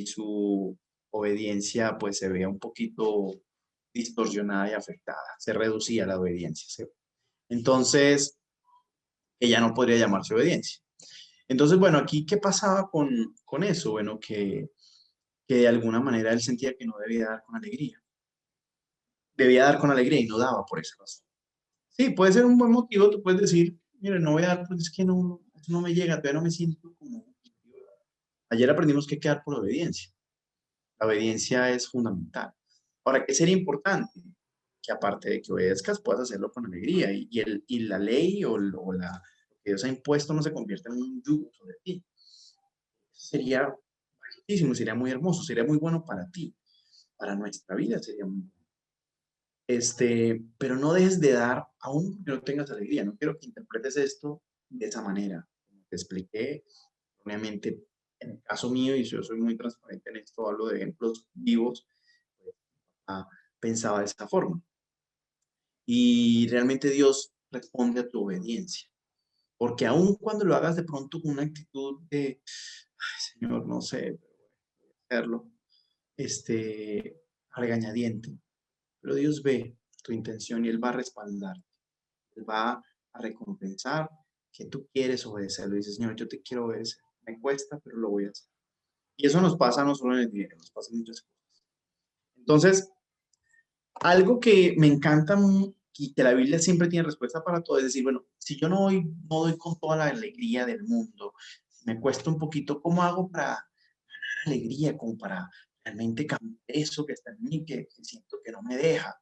y su obediencia pues se veía un poquito distorsionada y afectada, se reducía la obediencia. Entonces, ella no podría llamarse obediencia. Entonces, bueno, aquí, ¿qué pasaba con eso? Bueno, que de alguna manera él sentía que no debía dar con alegría. Debía dar con alegría y no daba por esa razón. Sí, puede ser un buen motivo, tú puedes decir, mire, no voy a dar porque es que no, eso no me llega, todavía no me siento como... Ayer aprendimos que hay que dar por obediencia. La obediencia es fundamental. Ahora, ¿qué sería importante? Que aparte de que obedezcas, puedas hacerlo con alegría y la ley o lo que Dios ha impuesto no se convierta en un yugo sobre ti. Eso sería muchísimo, sería muy hermoso, sería muy bueno para ti, para nuestra vida sería muy bueno. Pero no dejes de dar aún que no tengas alegría. No quiero que interpretes esto de esa manera. Como te expliqué, obviamente, en el caso mío, y yo soy muy transparente en esto, hablo de ejemplos vivos, pues, pensaba de esa forma. Y realmente Dios responde a tu obediencia. Porque aun cuando lo hagas de pronto con una actitud de, ay, Señor, no sé, pero voy a hacerlo, a regañadiente. Pero Dios ve tu intención y Él va a respaldarte. Él va a recompensar que tú quieres obedecerlo. Dices, Señor, yo te quiero obedecer. Me cuesta, pero lo voy a hacer. Y eso nos pasa no solo en el dinero, nos pasa en muchas cosas. Entonces, algo que me encanta y que la Biblia siempre tiene respuesta para todo es decir, bueno, si yo no doy con toda la alegría del mundo, me cuesta un poquito, ¿cómo hago para ganar alegría, como para realmente cambiar eso que está en mí, que siento que no me deja?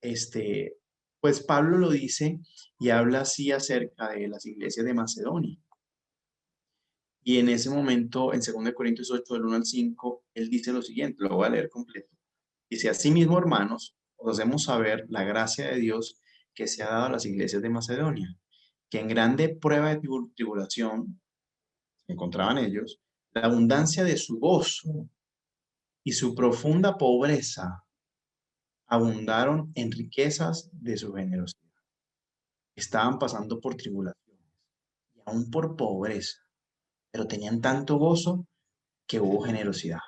Este, pues Pablo lo dice y habla así acerca de las iglesias de Macedonia. Y en ese momento, en 2 Corintios 8, del 1 al 5, él dice lo siguiente, lo voy a leer completo. Dice, asimismo, hermanos, os hacemos saber la gracia de Dios que se ha dado a las iglesias de Macedonia, que en grande prueba de tribulación se encontraban ellos, la abundancia de su gozo y su profunda pobreza abundaron en riquezas de su generosidad. Estaban pasando por tribulaciones y aún por pobreza, pero tenían tanto gozo que hubo generosidad.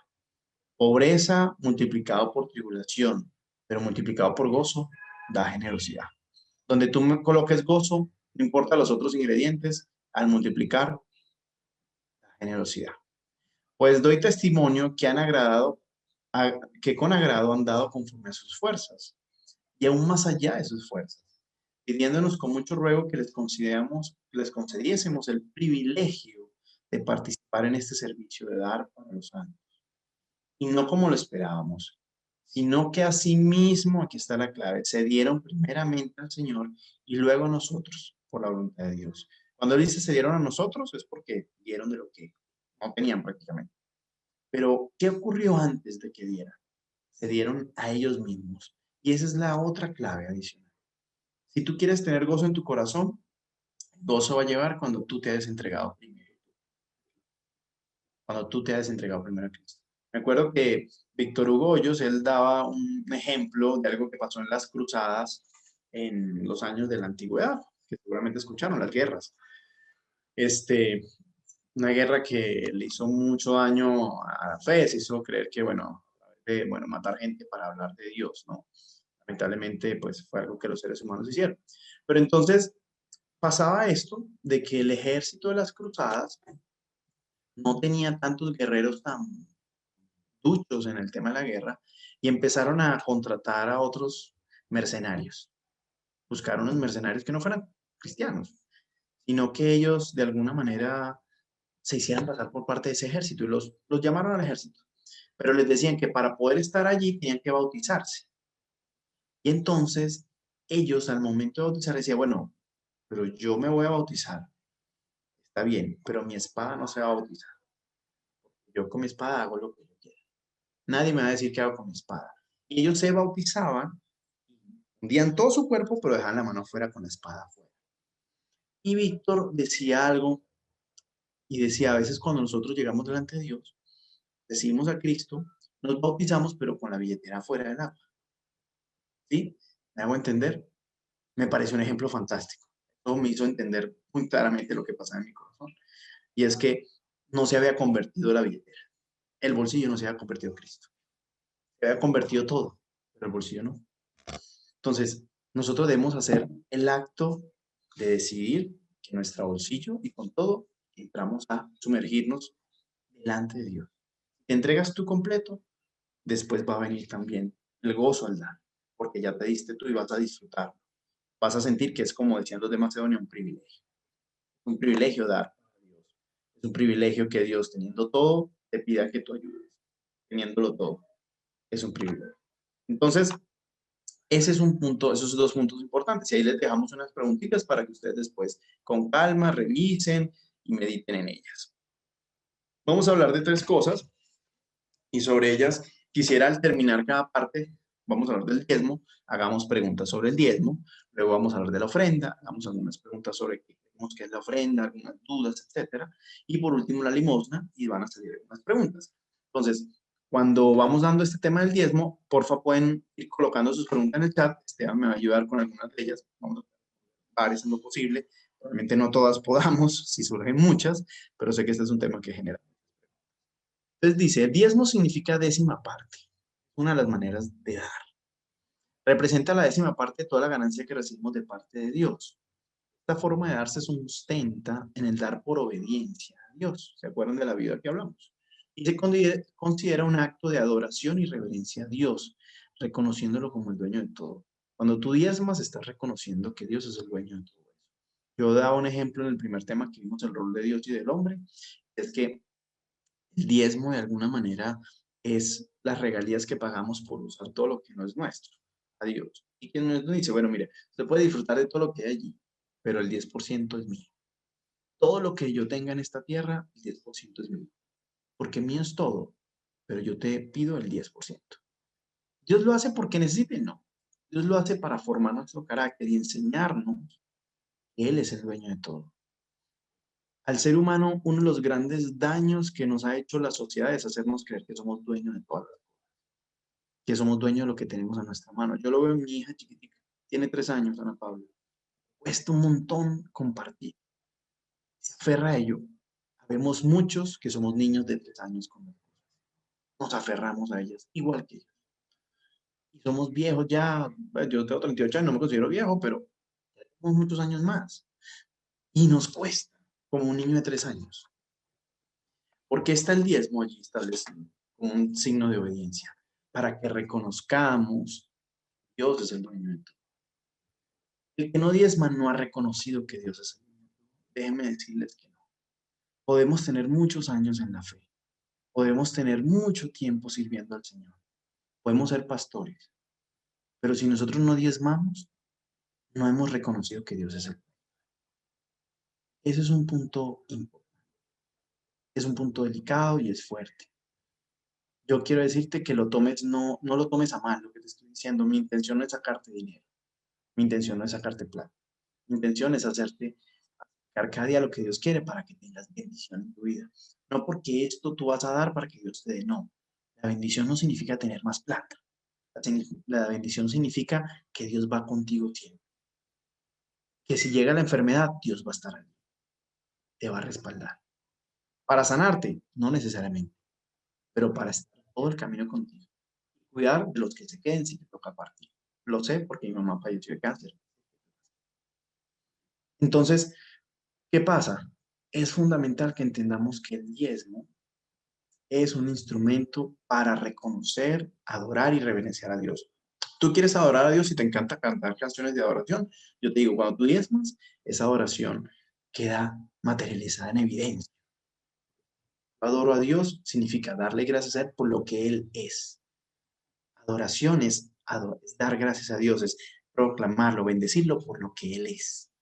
Pobreza multiplicado por tribulación, pero multiplicado por gozo, da generosidad. Donde tú me coloques gozo, no importa los otros ingredientes, al multiplicar, da generosidad. Pues doy testimonio que han agradado, que con agrado han dado conforme a sus fuerzas, y aún más allá de sus fuerzas, pidiéndonos con mucho ruego que les concediésemos el privilegio de participar en este servicio, de dar para los santos. Y no como lo esperábamos, sino que asimismo, aquí está la clave, se dieron primeramente al Señor y luego a nosotros, por la voluntad de Dios. Cuando él dice se dieron a nosotros, es porque dieron de lo que no tenían prácticamente. Pero, ¿qué ocurrió antes de que dieran? Se dieron a ellos mismos. Y esa es la otra clave adicional. Si tú quieres tener gozo en tu corazón, gozo va a llevar cuando tú te hayas entregado primero. Cuando tú te hayas entregado primero a Cristo. Me acuerdo que Víctor Hugo Hoyos, él daba un ejemplo de algo que pasó en las cruzadas en los años de la antigüedad, que seguramente escucharon, las guerras. Este, una guerra que le hizo mucho daño a la fe, se hizo creer que, bueno, matar gente para hablar de Dios, ¿no? Lamentablemente, pues fue algo que los seres humanos hicieron. Pero entonces pasaba esto de que el ejército de las cruzadas no tenía tantos guerreros tan duchos en el tema de la guerra y empezaron a contratar a otros mercenarios. Buscaron unos mercenarios que no fueran cristianos, sino que ellos de alguna manera se hicieran pasar por parte de ese ejército y los llamaron al ejército. Pero les decían que para poder estar allí tenían que bautizarse. Y entonces ellos al momento de bautizar decían, bueno, pero yo me voy a bautizar, está bien, pero mi espada no se va a bautizar. Yo con mi espada hago lo que yo quiero. Nadie me va a decir qué hago con mi espada. Y ellos se bautizaban, hundían todo su cuerpo, pero dejaban la mano fuera con la espada afuera. Y Víctor decía algo y decía, a veces cuando nosotros llegamos delante de Dios, decimos a Cristo, nos bautizamos, pero con la billetera fuera del agua. ¿Sí? ¿Me hago entender? Me parece un ejemplo fantástico. Eso me hizo entender muy claramente lo que pasaba en mi corazón. Y es que no se había convertido la billetera. el bolsillo no se había convertido en Cristo. Se había convertido todo, pero el bolsillo no. Entonces, nosotros debemos hacer el acto de decidir que nuestro bolsillo y con todo entramos a sumergirnos delante de Dios. Te entregas tú completo, después va a venir también el gozo al dar, porque ya te diste tú y vas a disfrutar. Vas a sentir que es como decían los de Macedonia, un privilegio. Un privilegio dar a Dios. Es un privilegio que Dios, teniendo todo, te pida que tú ayudes. Teniéndolo todo, es un privilegio. Entonces, ese es un punto, esos dos puntos importantes. Y ahí les dejamos unas preguntitas para que ustedes después, con calma, revisen y mediten en ellas. Vamos a hablar de tres cosas y sobre ellas quisiera al terminar cada parte, vamos a hablar del diezmo, hagamos preguntas sobre el diezmo, luego vamos a hablar de la ofrenda, hagamos algunas preguntas sobre qué creemos que es la ofrenda, algunas dudas, etcétera, y por último la limosna y van a salir algunas preguntas. Entonces, cuando vamos dando este tema del diezmo, porfa pueden ir colocando sus preguntas en el chat, Esteban me va a ayudar con algunas de ellas, vamos a varias en lo posible, probablemente no todas podamos, si surgen muchas, pero sé que este es un tema que genera. Entonces dice, diezmo significa décima parte, una de las maneras de dar. Representa la décima parte de toda la ganancia que recibimos de parte de Dios. Esta forma de dar se sustenta en el dar por obediencia a Dios. ¿Se acuerdan de la vida que hablamos? Y se considera un acto de adoración y reverencia a Dios, reconociéndolo como el dueño de todo. Cuando tú diezmas, estás reconociendo que Dios es el dueño de todo eso. Yo daba un ejemplo en el primer tema que vimos, el rol de Dios y del hombre, es que el diezmo de alguna manera es las regalías que pagamos por usar todo lo que no es nuestro, a Dios. Y que nos dice, bueno, mire, usted puede disfrutar de todo lo que hay allí, pero el 10% es mío. Todo lo que yo tenga en esta tierra, el 10% es mío. Porque mío es todo, pero yo te pido el 10%. ¿Dios lo hace porque necesite? No. Dios lo hace para formar nuestro carácter y enseñarnos que Él es el dueño de todo. Al ser humano, uno de los grandes daños que nos ha hecho la sociedad es hacernos creer que somos dueños de todo, que somos dueños de lo que tenemos a nuestra mano. Yo lo veo en mi hija chiquitica, tiene 3 años, Ana Paula. Cuesta un montón compartir. Se aferra a ello. Vemos muchos que somos niños de 3 años con nosotros. Nos aferramos a ellas, igual que ellos. Y somos viejos ya, yo tengo 38 años, no me considero viejo, pero tenemos muchos años más. Y nos cuesta, como un niño de 3 años. ¿Por qué está el diezmo allí establecido como un signo de obediencia? Para que reconozcamos que Dios es el dueño de todo. El que no diezma no ha reconocido que Dios es el dueño. Déjenme decirles que no. Podemos tener muchos años en la fe. Podemos tener mucho tiempo sirviendo al Señor. Podemos ser pastores. Pero si nosotros no diezmamos, no hemos reconocido que Dios es el dueño. Ese es un punto importante. Es un punto delicado y es fuerte. Yo quiero decirte que lo tomes, no lo tomes a mal, lo que te estoy diciendo. Mi intención no es sacarte dinero. Mi intención no es sacarte plata. Mi intención es hacerte acercar cada día lo que Dios quiere para que tengas bendición en tu vida. No porque esto tú vas a dar para que Dios te dé, no. La bendición no significa tener más plata. La bendición significa que Dios va contigo siempre. Que si llega la enfermedad, Dios va a estar ahí. Te va a respaldar. Para sanarte, no necesariamente, pero para estar todo el camino contigo. Cuidar de los que se queden si te toca partir. Lo sé porque mi mamá falleció de cáncer. Entonces, ¿qué pasa? Es fundamental que entendamos que el diezmo es un instrumento para reconocer, adorar y reverenciar a Dios. Tú quieres adorar a Dios y te encanta cantar canciones de adoración. Yo te digo, cuando tú diezmas, esa adoración queda materializada en evidencia. Adoro a Dios significa darle gracias a Él por lo que Él es. Adoración es dar gracias a Dios, es proclamarlo, bendecirlo por lo que Él es.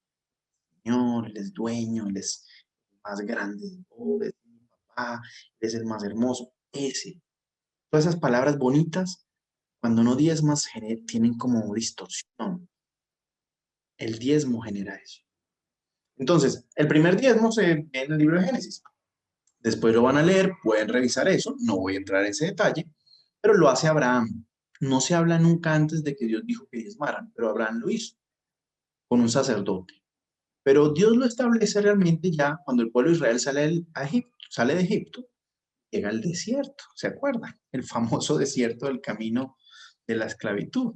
Señor, Él es dueño, Él es el más grande de todo, Él es mi papá, Él es el más hermoso. Ese. Todas esas palabras bonitas, cuando no diezmas, tienen como distorsión. El diezmo genera eso. Entonces, el primer diezmo se ve en el libro de Génesis. Después lo van a leer, pueden revisar eso, no voy a entrar en ese detalle, pero lo hace Abraham. No se habla nunca antes de que Dios dijo que diezmaran, pero Abraham lo hizo con un sacerdote. Pero Dios lo establece realmente ya cuando el pueblo de Israel sale de Egipto llega al desierto, ¿se acuerdan? El famoso desierto del camino de la esclavitud.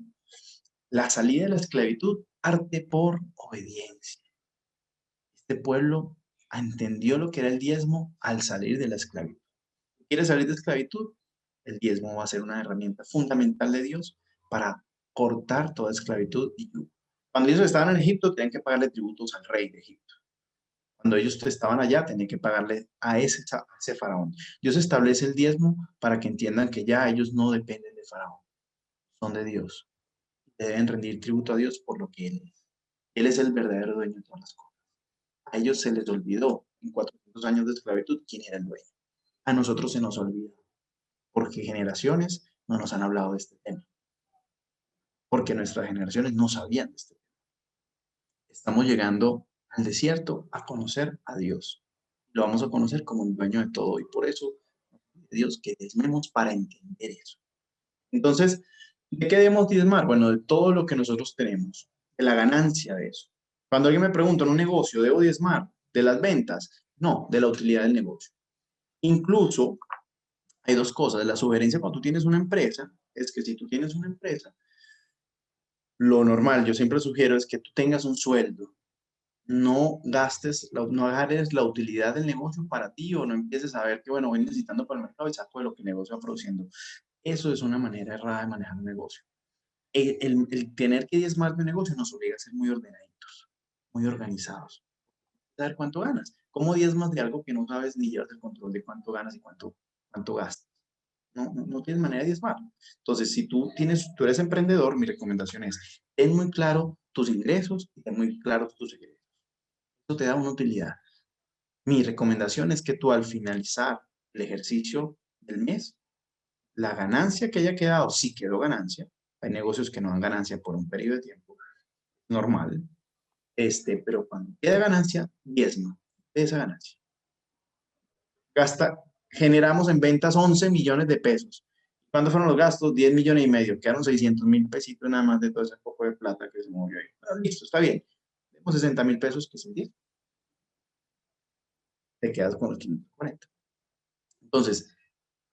La salida de la esclavitud parte por obediencia. Este pueblo entendió lo que era el diezmo al salir de la esclavitud. ¿Quieres salir de esclavitud? El diezmo va a ser una herramienta fundamental de Dios para cortar toda esclavitud y yugo. Cuando ellos estaban en Egipto, tenían que pagarle tributos al rey de Egipto. Cuando ellos estaban allá, tenían que pagarle a ese faraón. Dios establece el diezmo para que entiendan que ya ellos no dependen de faraón, son de Dios. Deben rendir tributo a Dios por lo que Él es. Él es el verdadero dueño de todas las cosas. A ellos se les olvidó en 400 años de esclavitud quién era el dueño. A nosotros se nos olvida, porque generaciones no nos han hablado de este tema, porque nuestras generaciones no sabían de este tema. Estamos llegando al desierto a conocer a Dios. Lo vamos a conocer como el dueño de todo y por eso Dios que diezmemos para entender eso. Entonces, ¿de qué debemos diezmar? Bueno, de todo lo que nosotros tenemos, de la ganancia de eso. Cuando alguien me pregunta en un negocio, ¿debo diezmar de las ventas? No, de la utilidad del negocio. Incluso hay dos cosas. La sugerencia cuando tú tienes una empresa es que si tú tienes una empresa, lo normal, yo siempre sugiero es que tú tengas un sueldo. No gastes, no agarres la utilidad del negocio para ti o no empieces a ver que, bueno, voy necesitando para el mercado y saco de lo que el negocio va produciendo. Eso es una manera errada de manejar un negocio. El tener que diezmar de un negocio nos obliga a ser muy ordenaditos, muy organizados. Saber cuánto ganas. ¿Cómo diezmas de algo que no sabes ni llevas el control de cuánto ganas y cuánto gastas? No tienes manera de diezmar. Entonces, si tú eres emprendedor, mi recomendación es, ten muy claro tus ingresos y ten muy claro tus egresos. Eso te da una utilidad. Mi recomendación es que tú al finalizar el ejercicio del mes, la ganancia que haya quedado, sí quedó ganancia. Hay negocios que no dan ganancia por un periodo de tiempo normal, pero cuando queda ganancia, diezma de esa ganancia. Generamos en ventas 11 millones de pesos. ¿Cuántos fueron los gastos? 10 millones y medio. Quedaron 600.000 pesitos nada más de todo ese poco de plata que se movió ahí. Pero listo, está bien. Tenemos 60.000 pesos que es el 10. Te quedas con los 540. Entonces,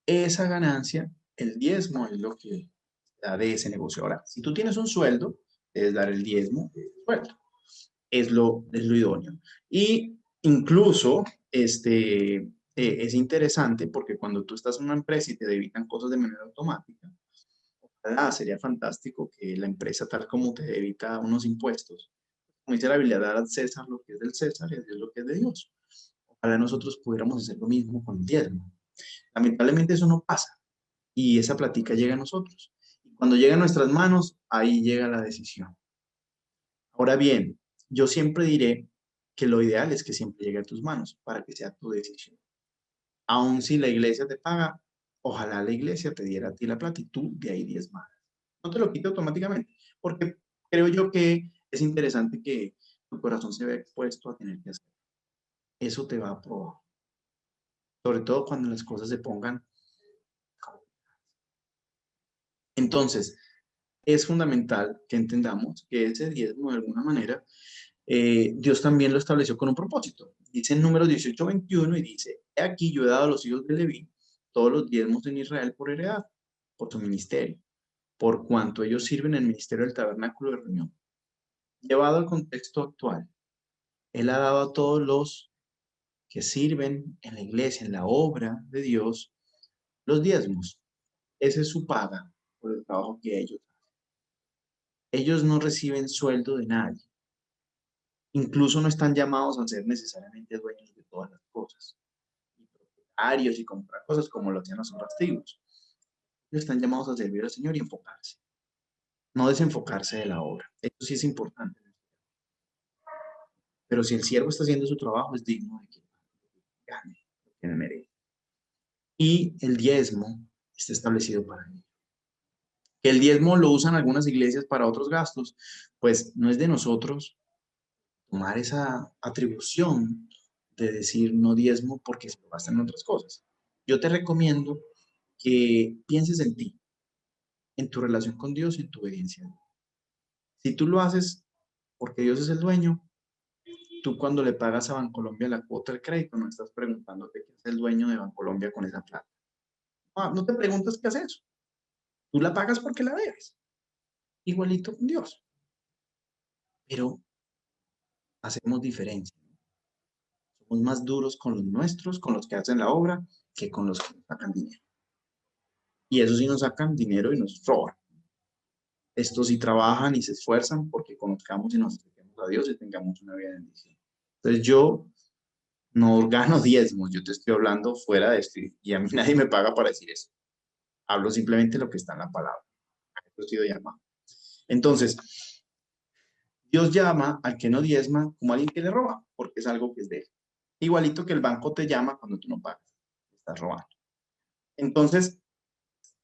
esa ganancia, el diezmo es lo que da de ese negocio. Ahora, si tú tienes un sueldo, debes dar el diezmo del sueldo. Es lo idóneo. Y incluso, es interesante porque cuando tú estás en una empresa y te debitan cosas de manera automática, ojalá sería fantástico que la empresa, tal como te debita unos impuestos, como dice la Biblia, dar al César lo que es del César y a Dios lo que es de Dios. Ojalá nosotros pudiéramos hacer lo mismo con el diezmo. Lamentablemente eso no pasa y esa plática llega a nosotros. Y cuando llega a nuestras manos, ahí llega la decisión. Ahora bien, yo siempre diré que lo ideal es que siempre llegue a tus manos para que sea tu decisión. Aun si la iglesia te paga, ojalá la iglesia te diera a ti la plata y tú de ahí diezmas. No te lo quito automáticamente, porque creo yo que es interesante que tu corazón se vea expuesto a tener que hacer. Eso te va a probar, sobre todo cuando las cosas se pongan. Entonces, es fundamental que entendamos que ese diezmo, de alguna manera, Dios también lo estableció con un propósito. Dice en Números 18:21 y dice, he aquí yo he dado a los hijos de Leví todos los diezmos en Israel por heredad, por su ministerio, por cuanto ellos sirven en el ministerio del tabernáculo de reunión. Llevado al contexto actual, Él ha dado a todos los que sirven en la iglesia, en la obra de Dios, los diezmos. Esa es su paga por el trabajo que ellos hacen. Ellos no reciben sueldo de nadie. Incluso no están llamados a ser necesariamente dueños de todas las cosas, y propietarios y comprar cosas como lo hacían los otros tribus. Ellos están llamados a servir al Señor y enfocarse, no desenfocarse de la obra. Eso sí es importante. Pero si el siervo está haciendo su trabajo, es digno de que gane lo que merece. Y el diezmo está establecido para ello. Que el diezmo lo usan algunas iglesias para otros gastos, pues no es de nosotros tomar esa atribución de decir no diezmo porque se lo gastan en otras cosas. Yo te recomiendo que pienses en ti, en tu relación con Dios y en tu obediencia. Si tú lo haces porque Dios es el dueño, tú cuando le pagas a Bancolombia la cuota del crédito no estás preguntándote qué es el dueño de Bancolombia con esa plata. No te preguntas qué haces. Tú la pagas porque la debes. Igualito con Dios. Pero hacemos diferencia. Somos más duros con los nuestros, con los que hacen la obra, que con los que nos sacan dinero. Y eso sí nos sacan dinero y nos roban. Estos sí trabajan y se esfuerzan porque conozcamos y nos acerquemos a Dios y tengamos una vida de bendición. Entonces yo no gano diezmos, yo te estoy hablando fuera de esto y a mí nadie me paga para decir eso. Hablo simplemente lo que está en la palabra. Eso he sido llamado. Entonces, Dios llama al que no diezma como alguien que le roba, porque es algo que es de él. Igualito que el banco te llama cuando tú no pagas, estás robando. Entonces,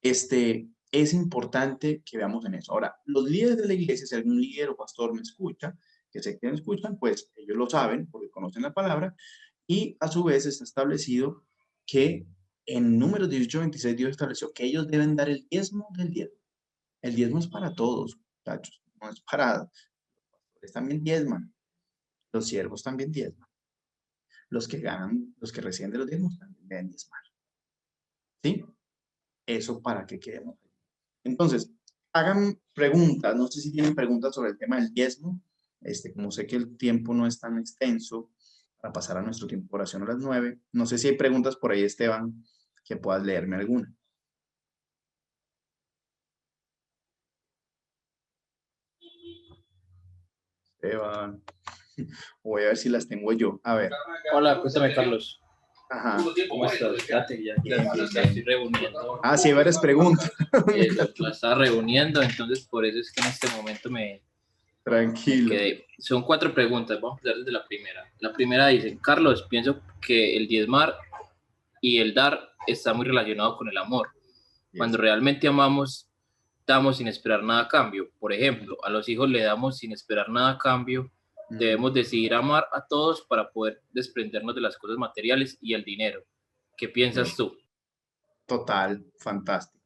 es importante que veamos en eso. Ahora, los líderes de la iglesia, si algún líder o pastor me escucha, que sé que me escuchan, pues ellos lo saben porque conocen la palabra y a su vez está establecido que en Números 18:26 Dios estableció que ellos deben dar el diezmo del diezmo. El diezmo es para todos, muchachos, no es para... Los pastores también diezman, los siervos también diezman, los que ganan, los que reciben de los diezmos también deben diezmar. ¿Sí? Eso para que quedemos. Entonces, hagan preguntas, no sé si tienen preguntas sobre el tema del diezmo, como sé que el tiempo no es tan extenso para pasar a nuestro tiempo de oración a las 9, no sé si hay preguntas por ahí, Esteban, que puedas leerme alguna. Esteban, voy a ver si las tengo yo, a ver. Hola, cuéntame, Carlos. Ajá. ¿Cómo estás? Fíjate, ya Bien, bien, estoy reuniendo. Ah, sí, hay varias preguntas. Lo estaba reuniendo, entonces por eso es que en este momento me Tranquilo. quedé. Son 4 preguntas, vamos a empezar desde la primera. La primera dice, Carlos, pienso que el diezmar y el dar está muy relacionado con el amor. Cuando Yes. realmente amamos, damos sin esperar nada a cambio. Por ejemplo, a los hijos le damos sin esperar nada a cambio. Debemos decidir amar a todos para poder desprendernos de las cosas materiales y el dinero. ¿Qué piensas tú? Total, fantástico.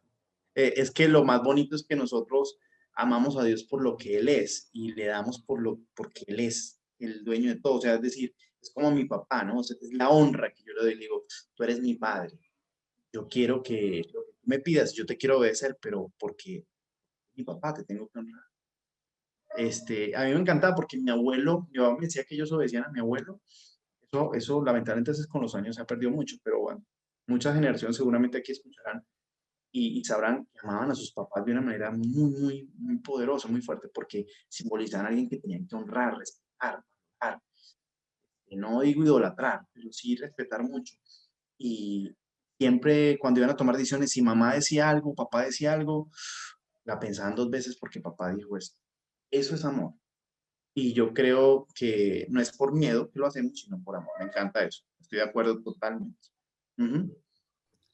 Es que lo más bonito es que nosotros amamos a Dios por lo que Él es y le damos porque Él es el dueño de todo. O sea, es decir, es como mi papá, ¿no? O sea, es la honra que yo le doy. Le digo, tú eres mi padre. Yo quiero que lo que tú me pidas, yo te quiero obedecer, pero porque mi papá te tengo que honrar. A mí me encantaba porque mi papá me decía que ellos obedecían a mi abuelo. Eso lamentablemente a veces con los años se ha perdido mucho, pero bueno, muchas generaciones seguramente aquí escucharán y sabrán que amaban a sus papás de una manera muy, muy, muy poderosa, muy fuerte, porque simbolizaban a alguien que tenían que honrar, respetar, valorar. No digo idolatrar, pero sí respetar mucho. Y siempre cuando iban a tomar decisiones, si mamá decía algo, papá decía algo, la pensaban 2 veces porque papá dijo esto. Eso es amor. Y yo creo que no es por miedo que lo hacemos, sino por amor. Me encanta eso. Estoy de acuerdo totalmente. Ujú.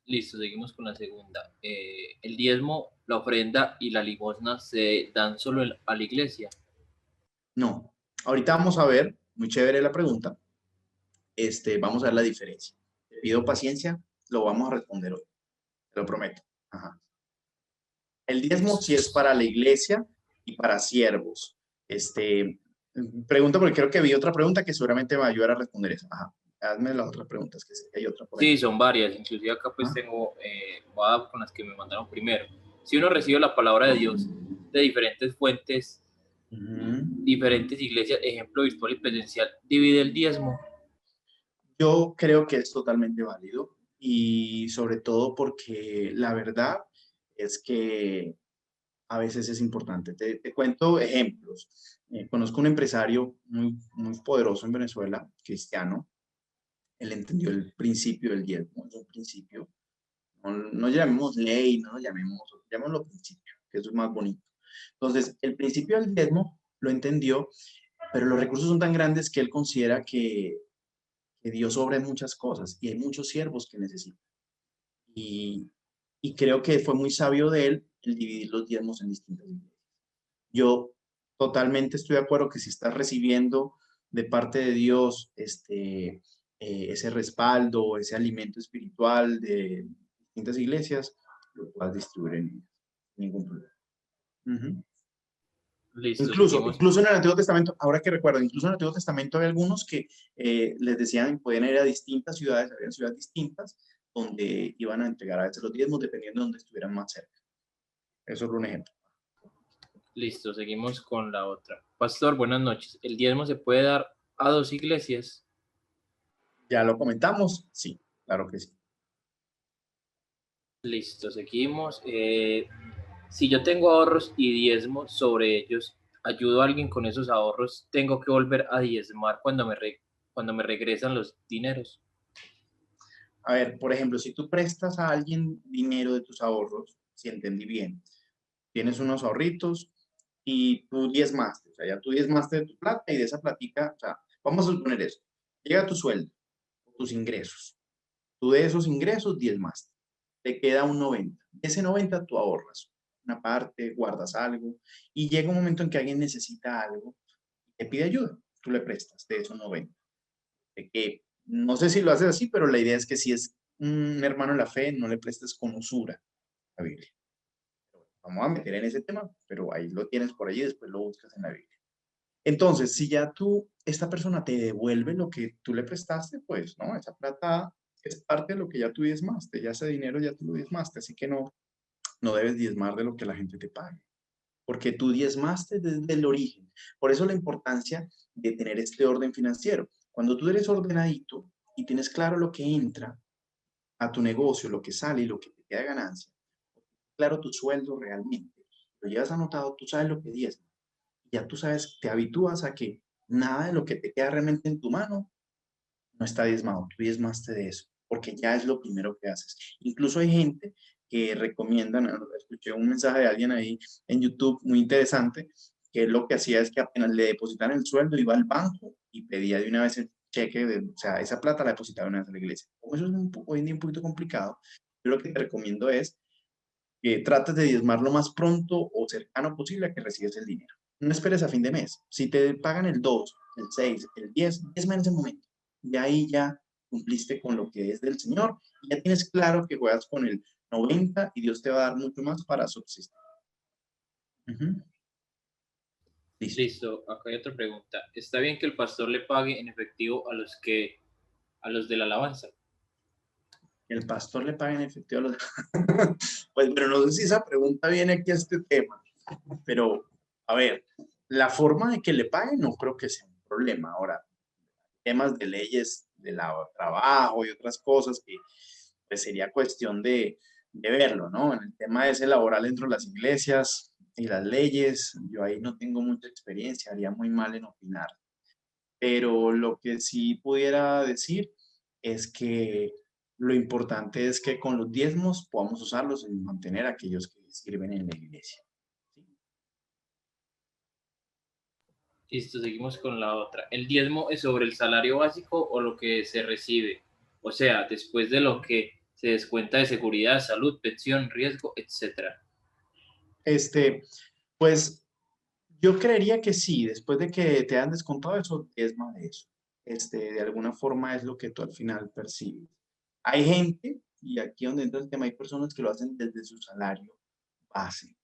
Listo, seguimos con la segunda. El diezmo, la ofrenda y la limosna se dan solo a la iglesia. No. Ahorita vamos a ver, muy chévere la pregunta. Vamos a ver la diferencia. Te pido paciencia, lo vamos a responder hoy, te lo prometo. Ajá. El diezmo sí es para la iglesia y para siervos. Pregunta porque creo que vi otra pregunta que seguramente me va a ayudar a responder eso. Ajá. Hazme las otras preguntas, que sé que hay otra por ahí. Sí, son varias. Inclusive acá pues Ajá. tengo, voy a con las que me mandaron primero. Si uno recibe la palabra de Dios de diferentes fuentes, Ujú. diferentes iglesias, ejemplo virtual y presencial, divide el diezmo. Yo creo que es totalmente válido y sobre todo porque la verdad es que a veces es importante. Te cuento ejemplos. Conozco un empresario muy, muy poderoso en Venezuela, cristiano. Él entendió el principio del diezmo, es un principio. No llamemos ley, no lo llamemos, llamémoslo principio, que eso es más bonito. Entonces, el principio del diezmo lo entendió, pero los recursos son tan grandes que él considera que Dios obra en muchas cosas y hay muchos siervos que necesitan. Y, y creo que fue muy sabio de él el dividir los diezmos en distintas iglesias. Yo totalmente estoy de acuerdo que si estás recibiendo de parte de Dios ese respaldo, ese alimento espiritual de distintas iglesias, lo puedas distribuir en ellas, sin ningún problema. Ujú. Listo, Incluso, seguimos. incluso en el Antiguo Testamento, ahora que recuerdo, incluso en el Antiguo Testamento hay algunos que les decían podían ir a distintas ciudades, había ciudades distintas, donde iban a entregar a veces los diezmos dependiendo de donde estuvieran más cerca. Eso es un ejemplo. Listo, seguimos con la otra. Pastor, buenas noches. ¿El diezmo se puede dar a dos iglesias? ¿Ya lo comentamos? Sí, claro que sí. Listo, seguimos. Si yo tengo ahorros y diezmo sobre ellos, ayudo a alguien con esos ahorros, tengo que volver a diezmar cuando me regresan los dineros. A ver, por ejemplo, si tú prestas a alguien dinero de tus ahorros, si entendí bien, tienes unos ahorritos y tú diezmaste, o sea, ya tú diezmaste de tu plata y de esa platica, o sea, vamos a suponer eso, llega tu sueldo, tus ingresos, tú de esos ingresos diezmaste, te queda un 90, de ese 90 tú ahorras una parte, guardas algo y llega un momento en que alguien necesita algo y te pide ayuda, tú le prestas de esos 90, de que no sé si lo haces así, pero la idea es que si es un hermano en la fe, no le prestes con usura a la Biblia. Vamos a meter en ese tema, pero ahí lo tienes por allí, después lo buscas en la Biblia. Entonces, si ya esta persona te devuelve lo que tú le prestaste, pues, ¿no? Esa plata es parte de lo que ya tú diezmaste, ya ese dinero ya tú lo diezmaste, así que no debes diezmar de lo que la gente te pague, porque tú diezmaste desde el origen. Por eso la importancia de tener este orden financiero. Cuando tú eres ordenadito y tienes claro lo que entra a tu negocio, lo que sale y lo que te queda de ganancia, claro tu sueldo realmente, lo llevas anotado, tú sabes lo que diezmas. Ya tú sabes, te habitúas a que nada de lo que te queda realmente en tu mano no está diezmado, tú diezmaste de eso, porque ya es lo primero que haces. Incluso hay gente que recomiendan, escuché un mensaje de alguien ahí en YouTube muy interesante, que lo que hacía es que apenas le depositaran el sueldo, iba al banco y pedía de una vez el cheque, o sea, esa plata la depositaba de una vez a la iglesia. Como eso es hoy en día un poquito complicado, yo lo que te recomiendo es que trates de diezmar lo más pronto o cercano posible a que recibes el dinero. No esperes a fin de mes. Si te pagan el 2, el 6, el 10, diezma en ese momento. De ahí ya cumpliste con lo que es del Señor y ya tienes claro que juegas con el 90 y Dios te va a dar mucho más para subsistir. Ujú. Listo. Listo, acá hay otra pregunta. ¿Está bien que el pastor le pague en efectivo a los de la alabanza? El pastor le paga en efectivo a los... Pues, pero no sé si esa pregunta viene aquí a este tema. Pero, a ver, la forma de que le paguen no creo que sea un problema. Ahora, temas de leyes de trabajo y otras cosas que pues sería cuestión de verlo, ¿no? En el tema ese laboral dentro de las iglesias y las leyes, yo ahí no tengo mucha experiencia, haría muy mal en opinar. Pero lo que sí pudiera decir es que lo importante es que con los diezmos podamos usarlos en mantener a aquellos que sirven en la iglesia. Listo, seguimos con la otra. ¿El diezmo es sobre el salario básico o lo que se recibe? O sea, después de lo que se descuenta de seguridad, salud, pensión, riesgo, etcétera. Este, pues yo creería que sí, después de que te han descontado eso, es más de eso. De alguna forma es lo que tú al final percibes. Hay gente, y aquí donde entra el tema, hay personas que lo hacen desde su salario base.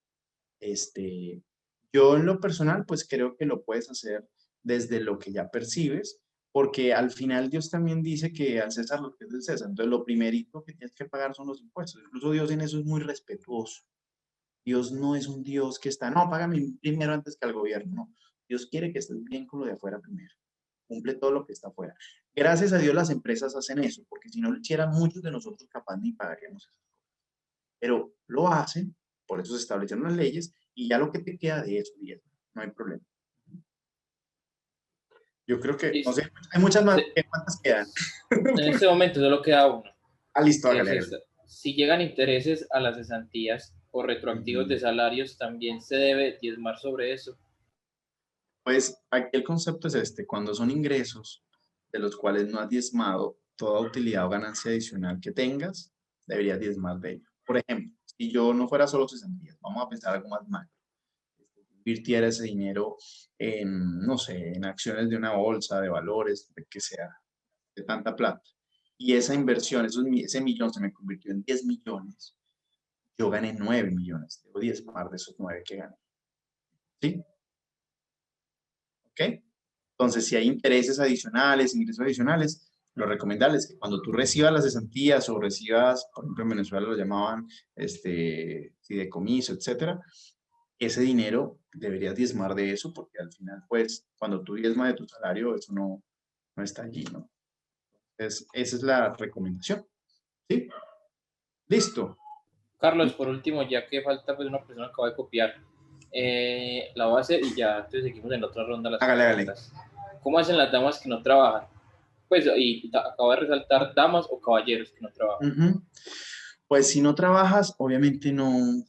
Este, yo en lo personal, pues creo que lo puedes hacer desde lo que ya percibes, porque al final Dios también dice que al César lo que es del César. Entonces, lo primerito que tienes que pagar son los impuestos. Incluso Dios en eso es muy respetuoso. Dios no es un Dios que está, no, págame primero antes que al gobierno, no. Dios quiere que estés bien con lo de afuera primero. Cumple todo lo que está afuera. Gracias a Dios las empresas hacen eso, porque si no lo hicieran muchos de nosotros capaz ni pagaríamos eso. Pero lo hacen, por eso se establecieron las leyes, y ya lo que te queda de eso, bien, no hay problema. Yo creo que, no Listo. sé, hay muchas más, Se- ¿cuántas quedan? En este momento solo queda uno, Ah, listo, que es hágale, hágale. esta. Si llegan intereses a las cesantías o retroactivos de Ujú. salarios, también se debe diezmar sobre eso. Pues aquí el concepto es cuando son ingresos de los cuales no has diezmado, toda utilidad o ganancia adicional que tengas, deberías diezmar de ello. Por ejemplo, si yo no fuera solo cesantías, vamos a pensar algo más macro, invirtiera ese dinero en, no sé, en acciones de una bolsa, de valores, de que sea, de tanta plata, y esa inversión, ese millón se me convirtió en 10 millones, yo gané 9 millones, debo diezmar de esos 9 que gané, ¿sí? ¿Ok? Entonces, si hay intereses adicionales, ingresos adicionales, Lo recomendable es que cuando tú recibas las cesantías o recibas, por ejemplo, en Venezuela lo llamaban fideicomiso, etcétera, ese dinero deberías diezmar de eso porque al final, pues, cuando tú diezmas de tu salario, eso no está allí, ¿no? Entonces, esa es la recomendación, ¿sí? Listo. Carlos, por último, ya que falta pues una persona que acaba de copiar, la voy a hacer y ya entonces seguimos en la otra ronda las Hágale, hágale. preguntas. ¿Cómo hacen las damas que no trabajan? Pues, y acabo de resaltar damas o caballeros que no trabajan. Ujú. Pues si no trabajas, obviamente no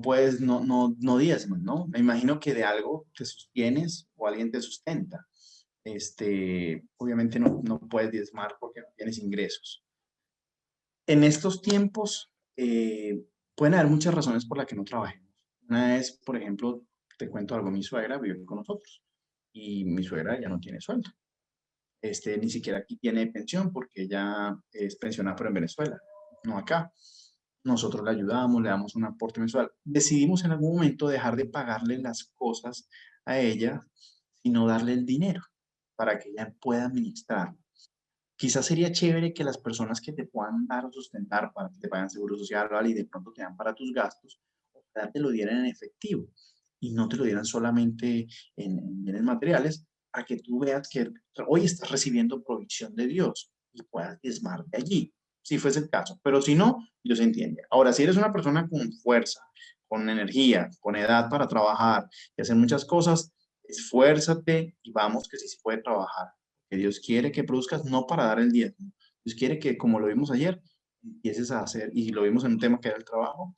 puedes, no diezmas, ¿no? Me imagino que de algo te sostienes o alguien te sustenta. Obviamente no puedes diezmar porque no tienes ingresos. En estos tiempos pueden haber muchas razones por las que no trabajemos. Una es, por ejemplo, te cuento algo, mi suegra vive con nosotros y mi suegra ya no tiene sueldo. Ni siquiera aquí tiene pensión porque ella es pensionada, pero en Venezuela, no acá. Nosotros la ayudamos, le damos un aporte mensual. Decidimos en algún momento dejar de pagarle las cosas a ella, sino darle el dinero para que ella pueda administrar. Quizás sería chévere que las personas que te puedan dar o sustentar para que te pagan seguro social ¿vale? Y de pronto te dan para tus gastos, ojalá te lo dieran en efectivo y no te lo dieran solamente en bienes materiales, para que tú veas que hoy estás recibiendo provisión de Dios y puedas diezmar de allí, si fuese el caso. Pero si no, Dios entiende. Ahora, si eres una persona con fuerza, con energía, con edad para trabajar y hacer muchas cosas, esfuérzate y vamos que sí se puede trabajar que Dios quiere que produzcas no para dar el diezmo. Dios quiere que, como lo vimos ayer, empieces a hacer, y lo vimos en un tema que era el trabajo,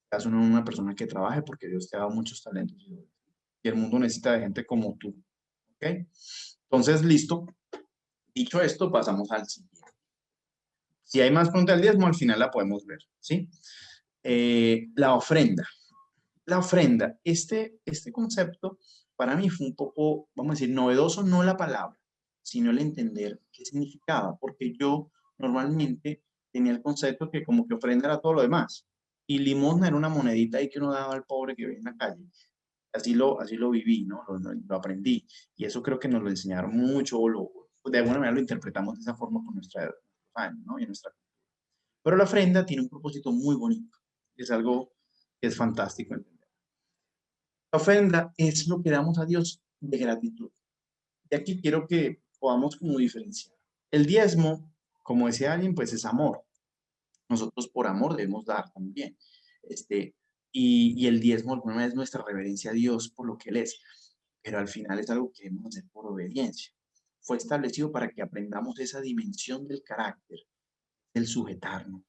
seas una persona que trabaje porque Dios te ha dado muchos talentos y el mundo necesita de gente como tú. ¿Ok? Entonces, listo. Dicho esto, pasamos al siguiente. Si hay más preguntas del diezmo, al final la podemos ver, ¿sí? La ofrenda. La ofrenda, este concepto para mí fue un poco, vamos a decir, novedoso, no la palabra, sino el entender qué significaba, porque yo normalmente tenía el concepto que como que ofrenda era todo lo demás, y limosna era una monedita ahí que uno daba al pobre que veía en la calle. Así lo viví, ¿no? Lo aprendí, y eso creo que nos lo enseñaron mucho, de alguna manera lo interpretamos de esa forma con nuestros años, ¿no? Y nuestra. Pero la ofrenda tiene un propósito muy bonito, es algo que es fantástico. La ofrenda es lo que damos a Dios de gratitud. Y aquí quiero que podamos como diferenciar. El diezmo, como decía alguien, pues es amor. Nosotros por amor debemos dar también. Y el diezmo de alguna manera es nuestra reverencia a Dios por lo que Él es. Pero al final es algo que debemos hacer por obediencia. Fue establecido para que aprendamos esa dimensión del carácter, el sujetarnos,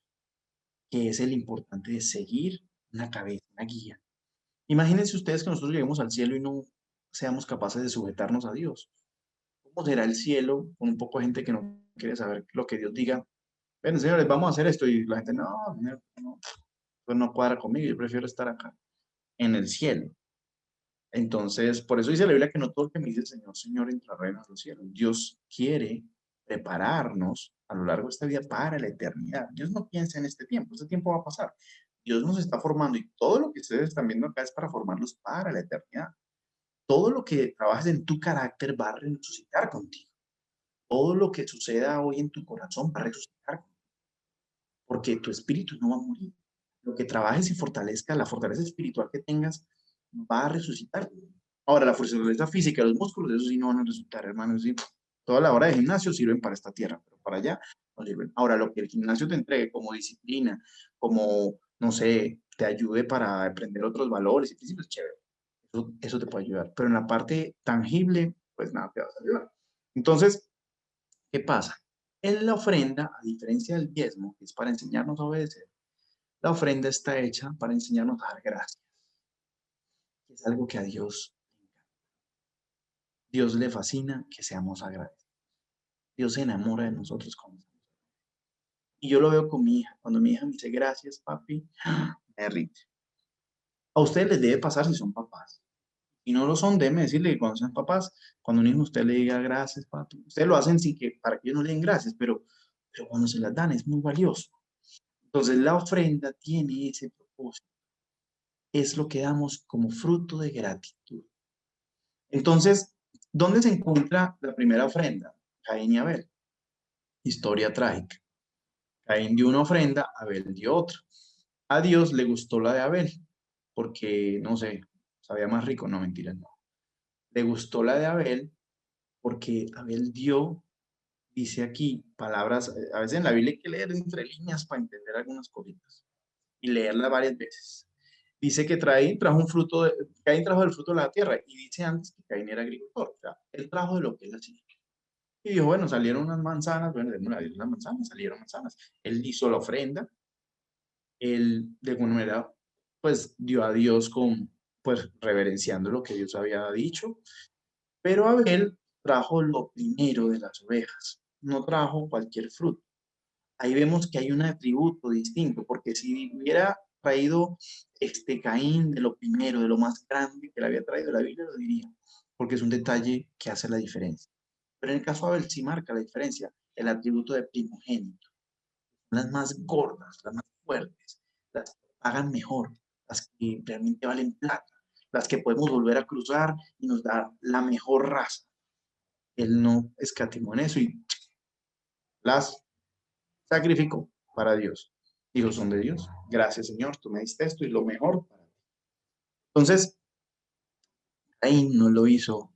que es el importante de seguir una cabeza, una guía. Imagínense ustedes que nosotros lleguemos al cielo y no seamos capaces de sujetarnos a Dios. ¿Cómo será el cielo con un poco de gente que no quiere saber lo que Dios diga? Ven, señores, vamos a hacer esto. Y la gente, no, señor, no, pues no cuadra conmigo, yo prefiero estar acá, en el cielo. Entonces, por eso dice la Biblia que no todo el que me dice Señor, Señor, entra al reino de los cielos. Dios quiere prepararnos a lo largo de esta vida para la eternidad. Dios no piensa en este tiempo va a pasar. Dios nos está formando y todo lo que ustedes están viendo acá es para formarlos para la eternidad. Todo lo que trabajes en tu carácter va a resucitar contigo. Todo lo que suceda hoy en tu corazón va a resucitar contigo, porque tu espíritu no va a morir. Lo que trabajes y fortalezca, la fortaleza espiritual que tengas, va a resucitar. Ahora, la fortaleza física, los músculos, eso sí no van a resultar, hermanos. ¿Sí? Toda la hora de gimnasio sirven para esta tierra, pero para allá no sirven. Ahora, lo que el gimnasio te entregue como disciplina, como, no sé, te ayude para aprender otros valores y principios, chévere. Eso te puede ayudar. Pero en la parte tangible, pues nada te va a ayudar. Entonces, ¿qué pasa? En la ofrenda, a diferencia del diezmo, que es para enseñarnos a obedecer, la ofrenda está hecha para enseñarnos a dar gracias, que es algo que a Dios le encanta. Dios le fascina que seamos agradecidos. Dios se enamora de nosotros con eso. Y yo lo veo con mi hija. Cuando mi hija me dice gracias, papi, me derrite. A ustedes les debe pasar si son papás. Y no lo son, déjenme decirle que cuando sean papás, cuando un hijo usted le diga gracias, papi, ustedes lo hacen sin que, para que ellos no le den gracias, pero cuando se las dan es muy valioso. Entonces la ofrenda tiene ese propósito. Es lo que damos como fruto de gratitud. Entonces, ¿dónde se encuentra la primera ofrenda? Caín y Abel. Historia trágica. Caín dio una ofrenda, Abel dio otra. A Dios le gustó la de Abel, porque, no sé, sabía más rico, no, mentira, no. Le gustó la de Abel porque Abel dio, dice aquí, palabras, a veces en la Biblia hay que leer entre líneas para entender algunas cositas y leerla varias veces. Dice que trajo un fruto, Caín trajo el fruto de la tierra y dice antes que Caín era agricultor, o sea, él trajo de lo que él hacía. Y dijo, bueno, salieron unas manzanas, bueno, de unas manzanas, salieron manzanas. Él hizo la ofrenda, él de alguna manera, pues dio a Dios con, pues reverenciando lo que Dios había dicho, pero Abel trajo lo primero de las ovejas, no trajo cualquier fruto. Ahí vemos que hay un atributo distinto, porque si hubiera traído este Caín de lo primero, de lo más grande que le había traído la Biblia, lo diría, porque es un detalle que hace la diferencia. Pero en el caso de Abel sí marca la diferencia, el atributo de primogénito, las más gordas, las más fuertes, las que pagan mejor, las que realmente valen plata, las que podemos volver a cruzar y nos da la mejor raza. Él no escatimó en eso y las sacrificó para Dios. Hijos son de Dios. Gracias, Señor, tú me diste esto y lo mejor para ti. Entonces, ahí no lo hizo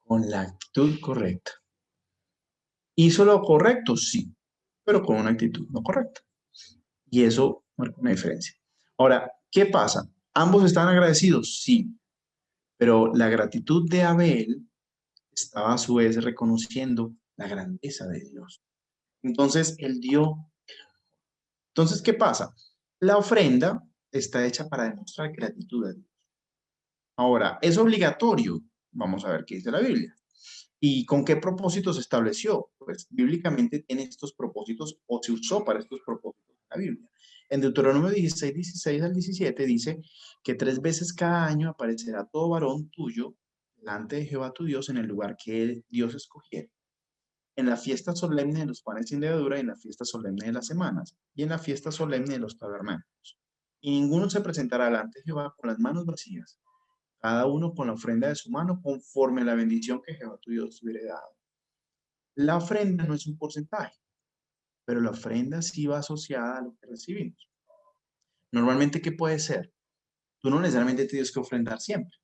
con la actitud correcta. ¿Hizo lo correcto? Sí, pero con una actitud no correcta. Y eso marca una diferencia. Ahora, ¿qué pasa? ¿Ambos están agradecidos? Sí, pero la gratitud de Abel estaba a su vez reconociendo la grandeza de Dios. Entonces, él dio. Entonces, ¿qué pasa? La ofrenda está hecha para demostrar gratitud a Dios. Ahora, ¿es obligatorio? Vamos a ver qué dice la Biblia. ¿Y con qué propósito se estableció? Pues bíblicamente tiene estos propósitos o se usó para estos propósitos la Biblia. En Deuteronomio 16, 16 al 17 dice que 3 veces cada año aparecerá todo varón tuyo delante de Jehová tu Dios en el lugar que Dios escogiera. En la fiesta solemne de los panes sin levadura, y en la fiesta solemne de las semanas, y en la fiesta solemne de los tabernáculos. Y ninguno se presentará delante de Jehová con las manos vacías, cada uno con la ofrenda de su mano, conforme a la bendición que Jehová tu Dios te hubiera dado. La ofrenda no es un porcentaje, pero la ofrenda sí va asociada a lo que recibimos. Normalmente, ¿qué puede ser? Tú no necesariamente tienes que ofrendar siempre.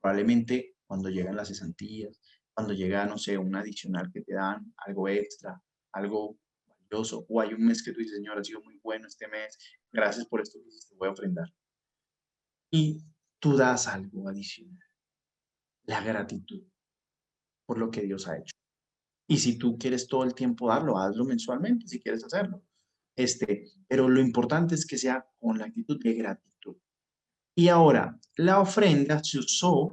Probablemente cuando llegan las cesantías, cuando llega, no sé, un adicional que te dan, algo extra, algo valioso, o hay un mes que tú dices, Señor, ha sido muy bueno este mes, gracias por esto que hiciste, voy a ofrendar. Y tú das algo adicional, la gratitud por lo que Dios ha hecho. Y si tú quieres todo el tiempo darlo, hazlo mensualmente, si quieres hacerlo. Pero lo importante es que sea con la actitud de gratitud. Y ahora, la ofrenda se usó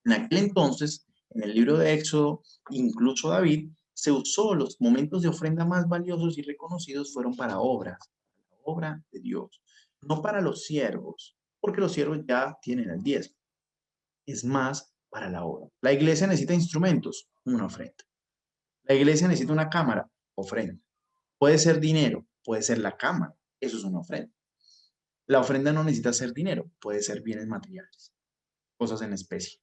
en aquel entonces, en el libro de Éxodo, incluso David, se usó los momentos de ofrenda más valiosos y reconocidos fueron para obras, la obra de Dios, no para los siervos, porque los siervos ya tienen el 10. Es más para la obra. La iglesia necesita instrumentos, una ofrenda. La iglesia necesita una cámara, ofrenda. Puede ser dinero, puede ser la cámara, eso es una ofrenda. La ofrenda no necesita ser dinero, puede ser bienes materiales, cosas en especie.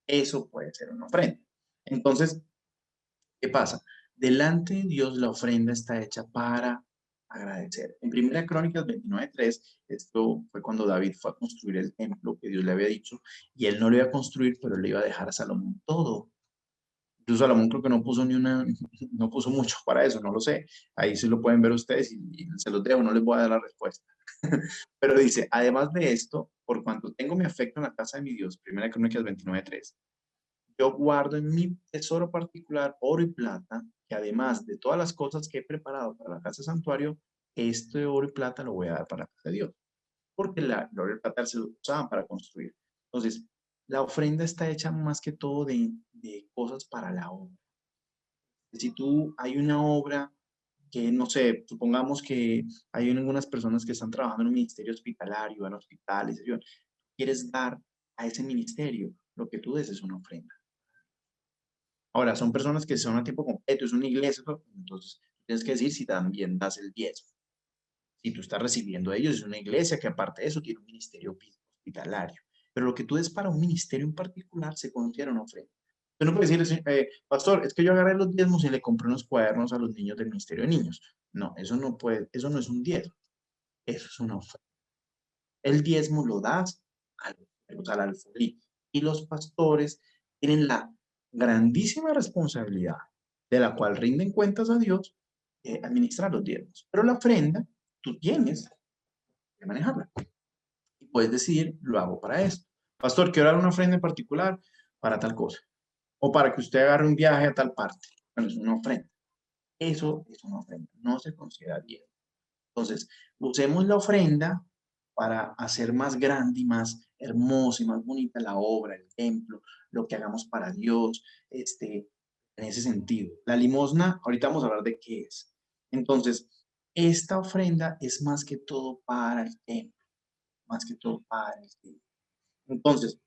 Eso puede ser una ofrenda. Entonces, ¿qué pasa? Delante de Dios la ofrenda está hecha para agradecer. En Primera Crónicas 29:3, esto fue cuando David fue a construir el templo que Dios le había dicho, y él no lo iba a construir, pero le iba a dejar a Salomón todo. Incluso Salomón creo que no puso ni una, no puso mucho para eso, no lo sé. Ahí sí lo pueden ver ustedes y se los dejo, no les voy a dar la respuesta. Pero dice, además de esto, por cuanto tengo mi afecto en la casa de mi Dios, Primera Crónicas 29:3, yo guardo en mi tesoro particular oro y plata, que además de todas las cosas que he preparado para la casa santuario, este oro y plata lo voy a dar para la casa de Dios, porque el oro y plata se lo usaban para construir. Entonces, la ofrenda está hecha más que todo de cosas para la obra. Si tú hay una obra que, no sé, supongamos que hay algunas personas que están trabajando en un ministerio hospitalario, en hospitales, quieres dar a ese ministerio, lo que tú des es una ofrenda. Ahora, son personas que son a tiempo completo, es una iglesia, entonces tienes que decir si también das el 10. Si tú estás recibiendo a ellos, es una iglesia que aparte de eso tiene un ministerio hospitalario. Pero lo que tú des para un ministerio en particular se considera una ofrenda. Tú no puedes decir, pastor, es que yo agarré los diezmos y le compré unos cuadernos a los niños del Ministerio de Niños. No, eso no puede, eso no es un diezmo, eso es una ofrenda. El diezmo lo das al alfolí. Y los pastores tienen la grandísima responsabilidad de la cual rinden cuentas a Dios, administrar los diezmos. Pero la ofrenda, tú tienes que manejarla. Y puedes decidir, lo hago para esto. Pastor, quiero dar una ofrenda en particular para tal cosa. O para que usted agarre un viaje a tal parte. Bueno, es una ofrenda. Eso es una ofrenda. No se considera diezmo. Entonces, usemos la ofrenda para hacer más grande y más hermosa y más bonita la obra, el templo, lo que hagamos para Dios, en ese sentido. La limosna, ahorita vamos a hablar de qué es. Entonces, esta ofrenda es más que todo para el templo, más que todo para el templo. Entonces,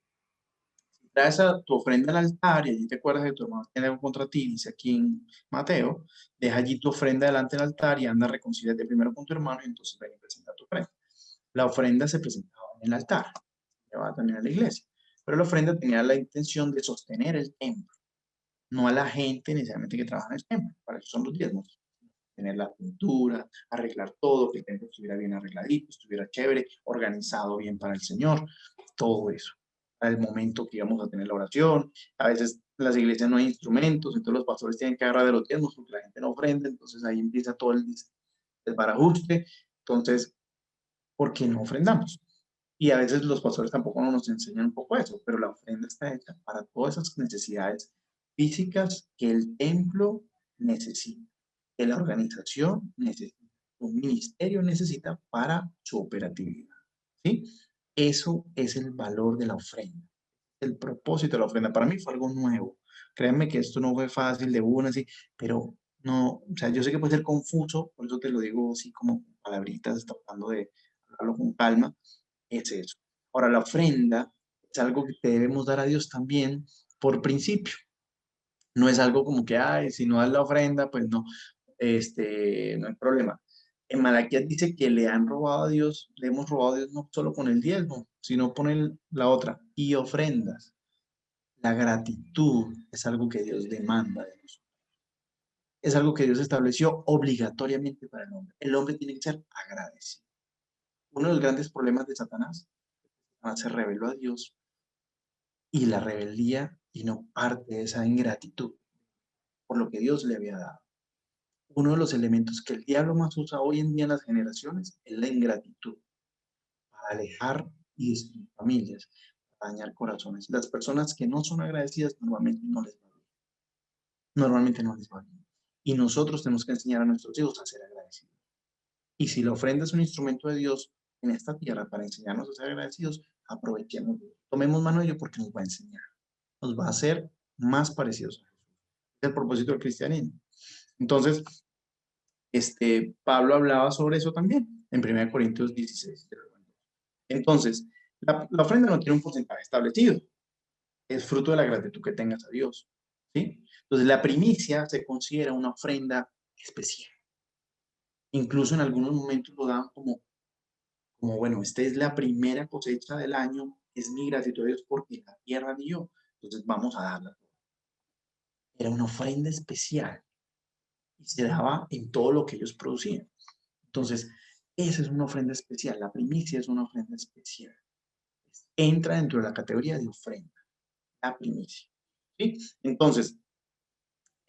traes a tu ofrenda al altar y allí te acuerdas que tu hermano tiene algo contra ti, dice aquí en Mateo, deja allí tu ofrenda delante del altar y anda a reconciliarte primero con tu hermano y entonces ven y presenta tu ofrenda. La ofrenda se presentaba en el altar, se llevaba también a la iglesia, pero la ofrenda tenía la intención de sostener el templo, no a la gente necesariamente que trabaja en el templo, para eso son los diezmos. Tener la pintura, arreglar todo, que el templo estuviera bien arregladito, estuviera chévere, organizado bien para el Señor, todo eso. Al momento que íbamos a tener la oración, a veces en las iglesias no hay instrumentos, entonces los pastores tienen que agarrar de los diezmos porque la gente no ofrenda, entonces ahí empieza todo el barajuste. Entonces, ¿por qué no ofrendamos? Y a veces los pastores tampoco nos enseñan un poco eso, pero la ofrenda está hecha para todas esas necesidades físicas que el templo necesita, que la organización necesita, un ministerio necesita para su operatividad. ¿Sí? Eso es el valor de la ofrenda, el propósito de la ofrenda. Para mí fue algo nuevo. Créanme que esto no fue fácil de una, así, pero no, o sea, yo sé que puede ser confuso, por eso te lo digo así como palabritas, tratando de hablarlo con calma, es eso. Ahora, la ofrenda es algo que debemos dar a Dios también por principio. No es algo como que, ay, si no das la ofrenda, pues no, no hay problema. En Malaquías dice que le han robado a Dios, le hemos robado a Dios no solo con el diezmo, sino con la otra, y ofrendas. La gratitud es algo que Dios demanda de nosotros. Es algo que Dios estableció obligatoriamente para el hombre. El hombre tiene que ser agradecido. Uno de los grandes problemas de Satanás se rebeló a Dios y la rebeldía vino parte de esa ingratitud por lo que Dios le había dado. Uno de los elementos que el diablo más usa hoy en día en las generaciones es la ingratitud, para alejar y destruir familias, para dañar corazones. Las personas que no son agradecidas normalmente no les va bien. Normalmente no les va bien. Y nosotros tenemos que enseñar a nuestros hijos a ser agradecidos. Y si la ofrenda es un instrumento de Dios en esta tierra para enseñarnos a ser agradecidos, aprovechemos. Tomemos mano de ello porque nos va a enseñar. Nos va a hacer más parecidos a Jesús. Es el propósito del cristianismo. Entonces, Pablo hablaba sobre eso también en 1 Corintios 16. Entonces, la ofrenda no tiene un porcentaje establecido, es fruto de la gratitud que tengas a Dios, ¿sí? Entonces, la primicia se considera una ofrenda especial. Incluso en algunos momentos lo dan como bueno, esta es la primera cosecha del año, es mi gratitud a Dios porque la tierra dio, entonces vamos a darla. Era una ofrenda especial y se daba en todo lo que ellos producían. Entonces, esa es una ofrenda especial, la primicia es una ofrenda especial. Entra dentro de la categoría de ofrenda, la primicia. ¿Sí? Entonces,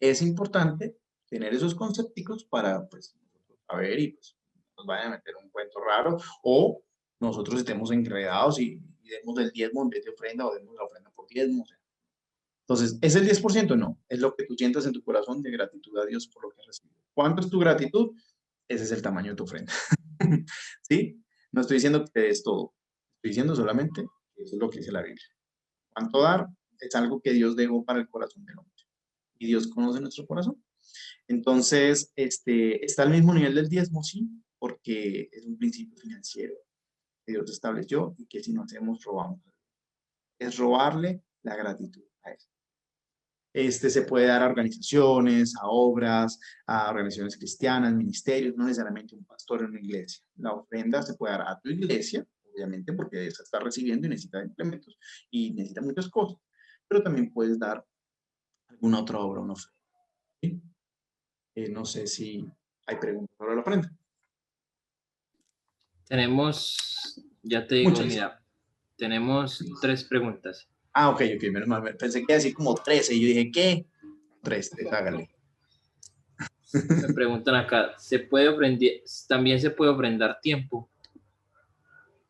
es importante tener esos conceptos para, pues, saber y pues, nos vayan a meter un cuento raro o nosotros estemos enredados y demos el diezmo en vez de ofrenda o demos la ofrenda por diezmo. O sea. Entonces, ¿es el 10%? No, es lo que tú sientas en tu corazón de gratitud a Dios por lo que has recibido. ¿Cuánto es tu gratitud? Ese es el tamaño de tu ofrenda. ¿Sí? No estoy diciendo que te des todo, estoy diciendo solamente que eso es lo que dice la Biblia. ¿Cuánto dar? Es algo que Dios dejó para el corazón del hombre. Y Dios conoce nuestro corazón. Entonces, está al mismo nivel del diezmo, sí, porque es un principio financiero que Dios estableció y que si no hacemos, robamos. Es robarle la gratitud a Él. Se puede dar a organizaciones, a obras, a organizaciones cristianas, ministerios, no necesariamente un pastor en una iglesia. La ofrenda se puede dar a tu iglesia, obviamente, porque esa está recibiendo y necesita implementos y necesita muchas cosas, pero también puedes dar alguna otra obra, una ofrenda. ¿Sí? No sé si hay preguntas sobre la ofrenda. Tenemos, ya te digo, Muchas. mira, tenemos 3 preguntas. Ah, ok, menos mal. Pensé que iba a decir como 13 y yo dije, ¿qué? 3, hágale. Me preguntan acá, también se puede ofrendar tiempo?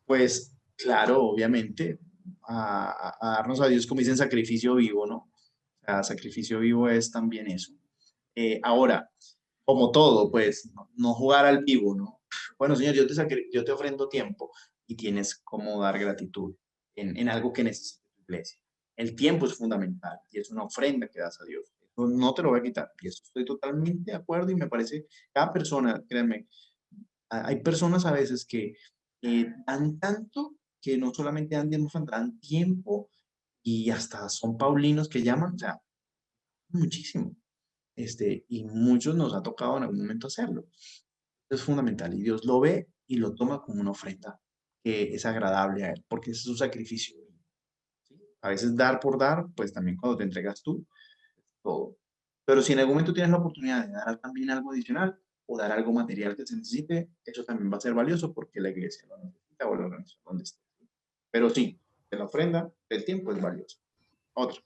Pues, claro, obviamente, a darnos a Dios como dicen sacrificio vivo, ¿no? O sea, sacrificio vivo es también eso. Ahora, como todo, pues, no jugar al vivo, ¿no? Bueno, Señor, yo te ofrendo tiempo y tienes como dar gratitud en algo que necesita tu iglesia. El tiempo es fundamental y es una ofrenda que das a Dios. Eso no te lo voy a quitar. Y eso estoy totalmente de acuerdo y me parece, cada persona, créanme, hay personas a veces que dan tanto que no solamente dan tiempo, dan tiempo y hasta son paulinos que llaman, o sea, muchísimo. Y muchos nos ha tocado en algún momento hacerlo. Es fundamental y Dios lo ve y lo toma como una ofrenda que es agradable a Él, porque es su sacrificio. ¿Sí? A veces dar por dar, pues también cuando te entregas tú, todo. Pero si en algún momento tienes la oportunidad de dar también algo adicional o dar algo material que se necesite, eso también va a ser valioso porque la iglesia lo necesita o la organización donde esté. Pero sí, de la ofrenda, el tiempo es valioso. Otro.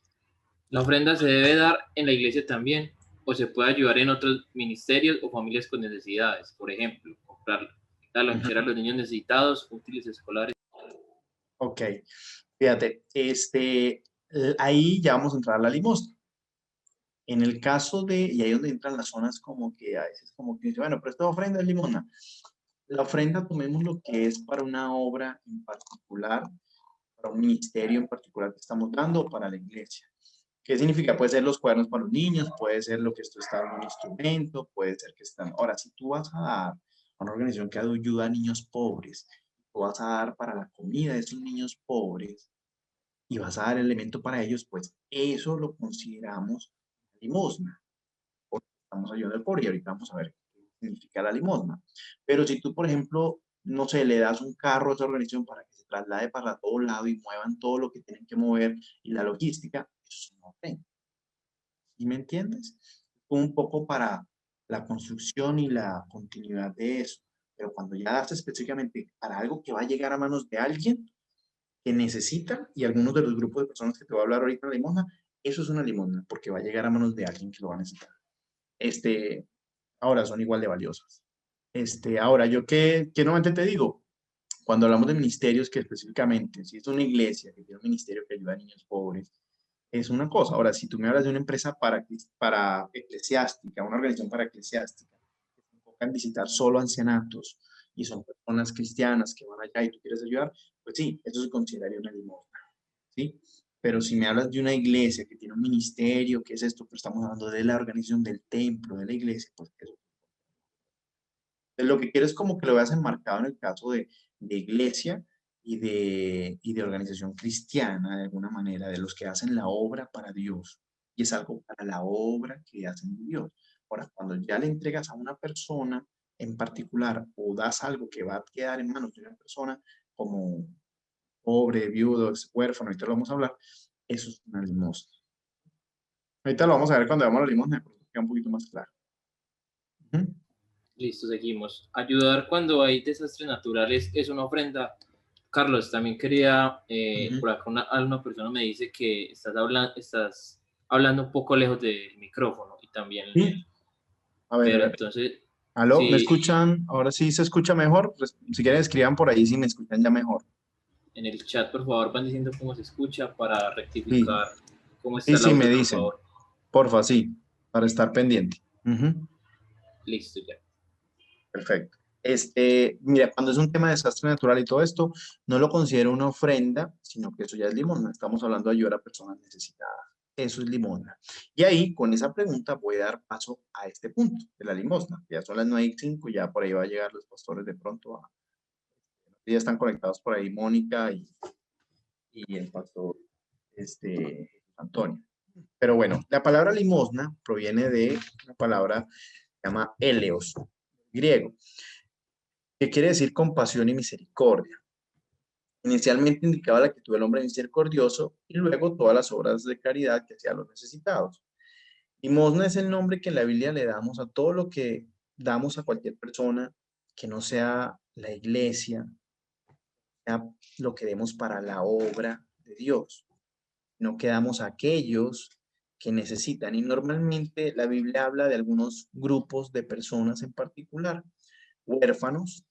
¿La ofrenda se debe dar en la iglesia también o se puede ayudar en otros ministerios o familias con necesidades? Por ejemplo, comprar la lonchera a los niños necesitados, útiles escolares. Ok, fíjate, ahí ya vamos a entrar a la limosna. En el caso y ahí es donde entran las zonas como que a veces como que dice, bueno, pero esta ofrenda es limosna. La ofrenda tomemos lo que es para una obra en particular, para un ministerio en particular que estamos dando o para la iglesia. ¿Qué significa? Puede ser los cuadernos para los niños, puede ser lo que esto está en un instrumento, puede ser que están... Ahora, si tú vas a dar a una organización que ayuda a niños pobres, tú vas a dar para la comida de esos niños pobres y vas a dar elemento para ellos, pues eso lo consideramos limosna. Estamos ayudando al pobre y ahorita vamos a ver qué significa la limosna. Pero si tú, por ejemplo, no sé, le das un carro a esa organización para que se traslade para todo lado y muevan todo lo que tienen que mover y la logística, eso es una ofrenda. ¿Sí me entiendes? Un poco para la construcción y la continuidad de eso. Pero cuando ya das específicamente para algo que va a llegar a manos de alguien que necesita, y algunos de los grupos de personas que te voy a hablar ahorita en la limosna, eso es una limosna, porque va a llegar a manos de alguien que lo va a necesitar. Ahora son igual de valiosas. Ahora, yo qué normalmente te digo, cuando hablamos de ministerios que específicamente, si es una iglesia que tiene un ministerio que ayuda a niños pobres, es una cosa. Ahora, si tú me hablas de una empresa para eclesiástica, una organización para eclesiástica, que se enfoca en visitar solo ancianatos y son personas cristianas que van allá y tú quieres ayudar, pues sí, eso se consideraría una limosna, ¿sí? Pero si me hablas de una iglesia que tiene un ministerio, ¿qué es esto? Pues estamos hablando de la organización del templo, de la iglesia, pues eso. Lo que quiero es como que lo veas enmarcado en el caso de iglesia y de organización cristiana, de alguna manera, de los que hacen la obra para Dios. Y es algo para la obra que hacen Dios. Ahora, cuando ya le entregas a una persona en particular o das algo que va a quedar en manos de una persona como pobre, viudo, huérfano, ahorita lo vamos a hablar, eso es una limosna. Ahorita lo vamos a ver cuando veamos la limosna, porque queda un poquito más claro. Ujú. Listo, seguimos. Ayudar cuando hay desastres naturales es una ofrenda. Carlos, también quería, Ujú. por acá una persona me dice que estás hablando un poco lejos del micrófono y también, Sí. A pero ver. entonces, ¿Aló? ¿Me sí, escuchan? Ahora sí se escucha mejor. Pues, si quieren, escriban por ahí si me escuchan ya mejor. en el chat, por favor, van diciendo cómo se escucha para Sí, rectificar cómo está sí, el sí, me audio, por dicen. favor. Porfa, sí, para estar pendiente. Ujú. Listo, ya. Perfecto. Mira, cuando es un tema de desastre natural y todo esto, no lo considero una ofrenda, sino que eso ya es limosna. Estamos hablando de ayudar a personas necesitadas. Eso es limosna. Y ahí, con esa pregunta, voy a dar paso a este punto de la limosna. Ya son las 9:05, ya por ahí va a llegar los pastores de pronto. Ya están conectados por ahí Mónica y el pastor Antonio. Pero bueno, la palabra limosna proviene de una palabra que se llama eleos, griego, que quiere decir compasión y misericordia. Inicialmente indicaba la actitud del hombre misericordioso y luego todas las obras de caridad que hacía a los necesitados. Limosna es el nombre que en la Biblia le damos a todo lo que damos a cualquier persona que no sea la iglesia, sea lo que demos para la obra de Dios, no que damos a aquellos que necesitan. Y normalmente la Biblia habla de algunos grupos de personas en particular: huérfanos,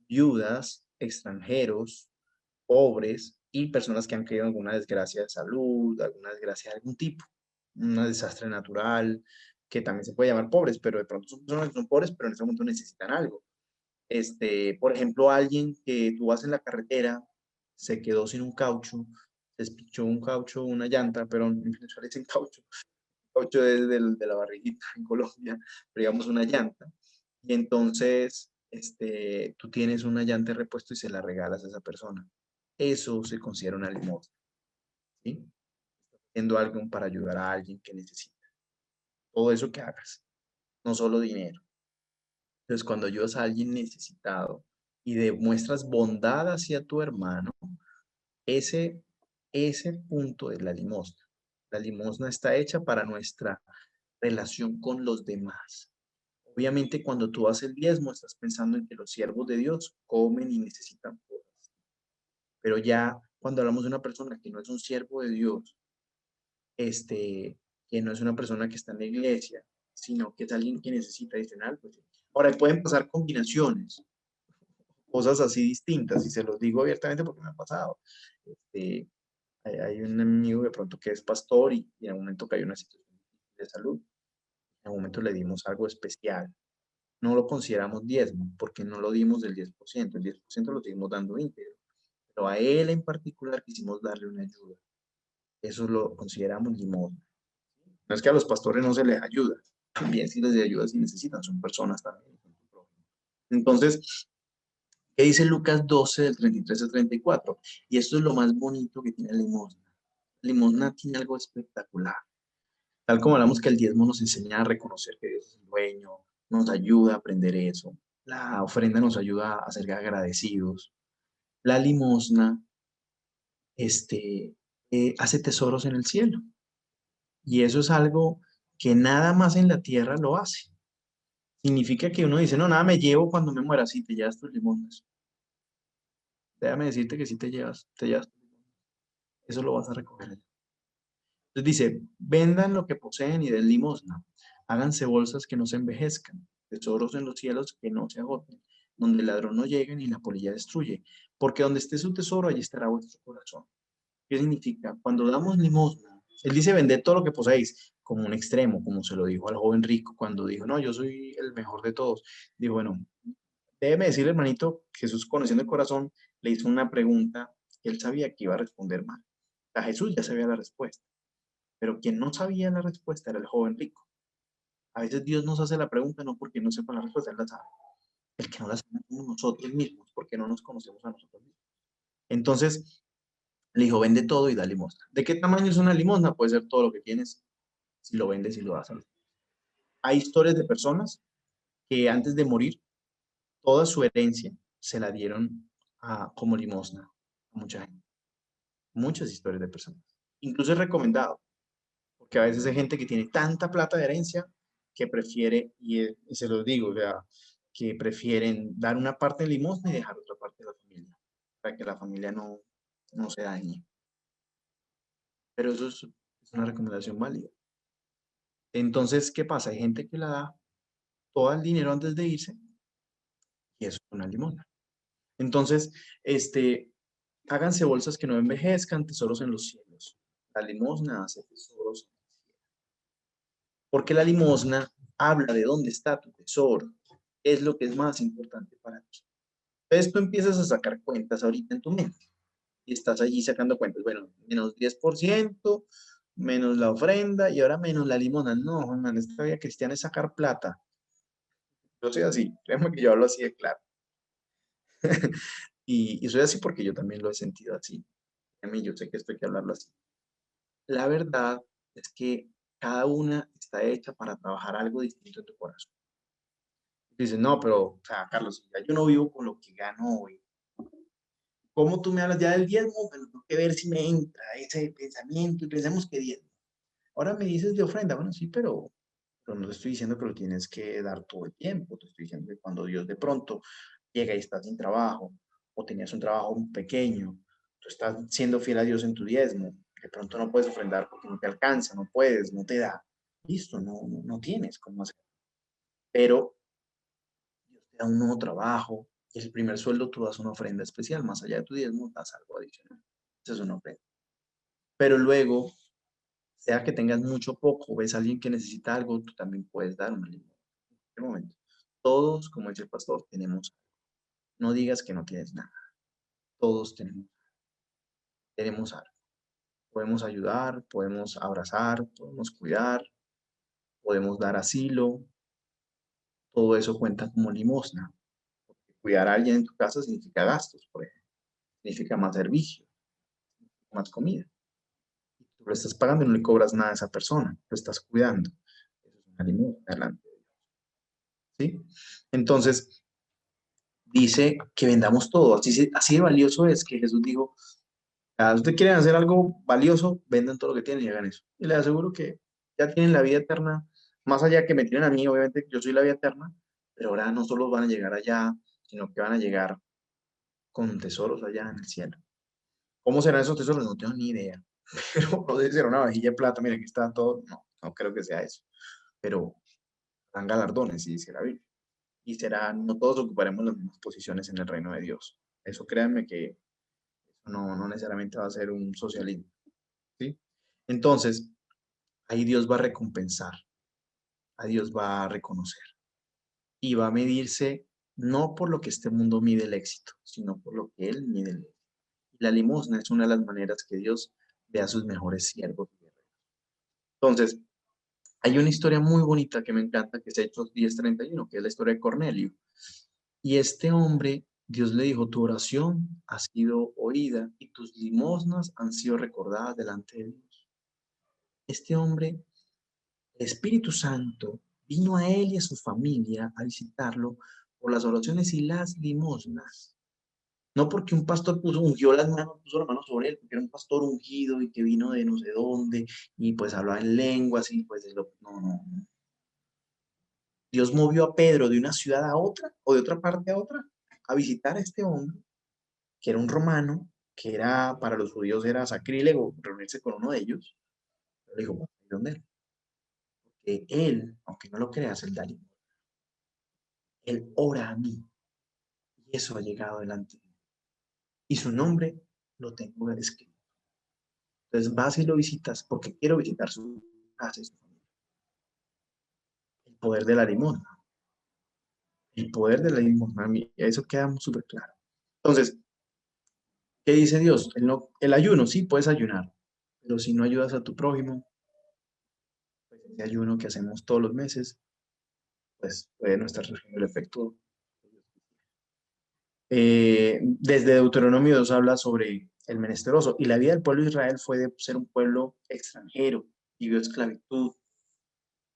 viudas, extranjeros, pobres y personas que han caído en alguna desgracia de salud, alguna desgracia de algún tipo, un desastre natural, que también se puede llamar pobres, pero de pronto son personas que son pobres, pero en ese momento necesitan algo. Por ejemplo, alguien que tú vas en la carretera, se quedó sin un caucho, se despichó un caucho, una llanta, pero en Venezuela dicen caucho, caucho es de la barriguita en Colombia, pero digamos una llanta. Y entonces, tú tienes una llanta de repuesto y se la regalas a esa persona. Eso se considera una limosna, ¿sí? Haciendo algo para ayudar a alguien que necesita. Todo eso que hagas, no solo dinero. Entonces, cuando ayudas a alguien necesitado y demuestras bondad hacia tu hermano, ese, ese punto es la limosna. La limosna está hecha para nuestra relación con los demás. Obviamente, cuando tú haces el diezmo, estás pensando en que los siervos de Dios comen y necesitan cosas. Pero ya cuando hablamos de una persona que no es un siervo de Dios, que no es una persona que está en la iglesia, sino que es alguien que necesita adicional, pues ahora pueden pasar combinaciones, cosas así distintas, y se los digo abiertamente porque me ha pasado. Este, hay un amigo de pronto que es pastor y en un momento que hay una situación de salud, en un momento le dimos algo especial. No lo consideramos diezmo porque no lo dimos del 10%, el 10% lo seguimos dando íntegro, pero a él en particular quisimos darle una ayuda. Eso lo consideramos limosna. No es que a los pastores no se les ayuda, también sí les ayuda si necesitan, son personas también. Entonces, ¿qué dice Lucas 12 del 33 al 34? Y esto es lo más bonito que tiene la limosna. La limosna tiene algo espectacular. Tal como hablamos que el diezmo nos enseña a reconocer que Dios es el dueño, nos ayuda a aprender eso. La ofrenda nos ayuda a ser agradecidos. La limosna, hace tesoros en el cielo. Y eso es algo que nada más en la tierra lo hace. Significa que uno dice, no, nada me llevo cuando me muera, sí, te llevas tus limones. Déjame decirte que sí te llevas tus limones. Eso lo vas a recoger allá. Entonces dice, vendan lo que poseen y den limosna. Háganse bolsas que no se envejezcan, tesoros en los cielos que no se agoten, donde el ladrón no llegue ni la polilla destruye. Porque donde esté su tesoro, allí estará vuestro corazón. ¿Qué significa? Cuando damos limosna, él dice vended todo lo que poseéis, como un extremo, como se lo dijo al joven rico cuando dijo, no, yo soy el mejor de todos. Dijo, bueno, déjeme decirle, hermanito, Jesús, conociendo el corazón, le hizo una pregunta que él sabía que iba a responder mal. A Jesús ya sabía la respuesta, pero quien no sabía la respuesta era el joven rico. A veces Dios nos hace la pregunta no porque no sepa la respuesta, Él la sabe. El que no la sabemos somos nosotros mismos, porque no nos conocemos a nosotros mismos. Entonces, le dijo, vende todo y da limosna. ¿De qué tamaño es una limosna? Puede ser todo lo que tienes, si lo vendes y lo das. Hay historias de personas que antes de morir, toda su herencia se la dieron como limosna a mucha gente. Muchas historias de personas. Incluso es recomendado, porque a veces hay gente que tiene tanta plata de herencia que prefiere, y se los digo, o sea, que prefieren dar una parte de limosna y dejar otra parte de la familia, para que la familia no se dañe. Pero eso es una recomendación válida. Entonces, ¿qué pasa? Hay gente que la da todo el dinero antes de irse y eso es una limosna. Entonces, háganse bolsas que no envejezcan, tesoros en los cielos. La limosna hace tesoros. Porque la limosna habla de dónde está tu tesoro, es lo que es más importante para ti. Entonces tú empiezas a sacar cuentas ahorita en tu mente y estás allí sacando cuentas. Bueno, menos 10%, menos la ofrenda y ahora menos la limosna. No, Juan, esta vida cristiana es sacar plata. Yo soy así, créeme que yo hablo así de claro. Y soy así porque yo también lo he sentido así. A mí yo sé que esto hay que hablarlo así. La verdad es que cada una está hecha para trabajar algo distinto en tu corazón. Dices, no, pero, o sea, Carlos, ya yo no vivo con lo que gano hoy. ¿Cómo tú me hablas ya del diezmo? Pero tengo que ver si me entra ese pensamiento y pensemos que diezmo. Ahora me dices de ofrenda, bueno, sí, pero no te estoy diciendo que lo tienes que dar todo el tiempo, te estoy diciendo que cuando Dios de pronto llega y estás sin trabajo, o tenías un trabajo pequeño, tú estás siendo fiel a Dios en tu diezmo, de pronto no puedes ofrendar porque no te alcanza, no puedes, no te da, listo, no tienes cómo hacer, pero Dios te da un nuevo trabajo, y el primer sueldo tú das una ofrenda especial, más allá de tu diezmo, das algo adicional, eso es una ofrenda, pero luego, sea que tengas mucho o poco, ves a alguien que necesita algo, tú también puedes dar una limosna. En este momento, todos, como dice el pastor, tenemos, no digas que no tienes nada, todos tenemos algo. Podemos ayudar, podemos abrazar, podemos cuidar, podemos dar asilo, todo eso cuenta como limosna. Cuidar a alguien en tu casa significa gastos, por ejemplo, significa más servicio, más comida. Tú lo estás pagando y no le cobras nada a esa persona, lo estás cuidando. Eso es una limosna delante de Dios, ¿sí? Entonces, dice que vendamos todo. Así de valioso es que Jesús dijo, si ustedes quieren hacer algo valioso, vendan todo lo que tienen y hagan eso. Y les aseguro que ya tienen la vida eterna, más allá que me tienen a mí, obviamente yo soy la vida eterna, pero ahora no solo van a llegar allá, sino que van a llegar con tesoros allá en el cielo. ¿Cómo serán esos tesoros? No tengo ni idea. Pero no sé si será una vajilla de plata, mira, aquí está todo. No creo que sea eso. Pero dan galardones, sí dice la Biblia. Y será, no todos ocuparemos las mismas posiciones en el reino de Dios. Eso créanme que no necesariamente va a ser un socialismo, ¿sí? Entonces, ahí Dios va a recompensar, a Dios va a reconocer y va a medirse no por lo que este mundo mide el éxito, sino por lo que Él mide el éxito. Y la limosna es una de las maneras que Dios ve a sus mejores siervos. Entonces, hay una historia muy bonita que me encanta, que es Hechos 10:31, que es la historia de Cornelio. Y este hombre, Dios le dijo, tu oración ha sido oída y tus limosnas han sido recordadas delante de Dios. Este hombre, el Espíritu Santo, vino a él y a su familia a visitarlo por las oraciones y las limosnas. No porque un pastor ungió las manos, puso las manos sobre él, porque era un pastor ungido y que vino de no sé dónde y pues hablaba en lenguas y pues no. Dios movió a Pedro de una ciudad a otra o de otra parte a otra a visitar a este hombre, que era un romano, que era para los judíos era sacrílego reunirse con uno de ellos. Le dijo, ¿dónde él? Porque él, aunque no lo creas, él da limosna. Él ora a mí y eso ha llegado delante de mí. Y su nombre lo tengo escrito. Entonces vas y lo visitas porque quiero visitar su casa y su familia. El poder de la limosna. El poder de la limosna. A mí, eso queda súper claro. Entonces, ¿qué dice Dios? El ayuno, sí, puedes ayunar, pero si no ayudas a tu prójimo, pues ese ayuno que hacemos todos los meses, pues puede no estar surgiendo el efecto. Desde Deuteronomio 2 habla sobre el menesteroso y la vida del pueblo de Israel fue de ser un pueblo extranjero, vivió esclavitud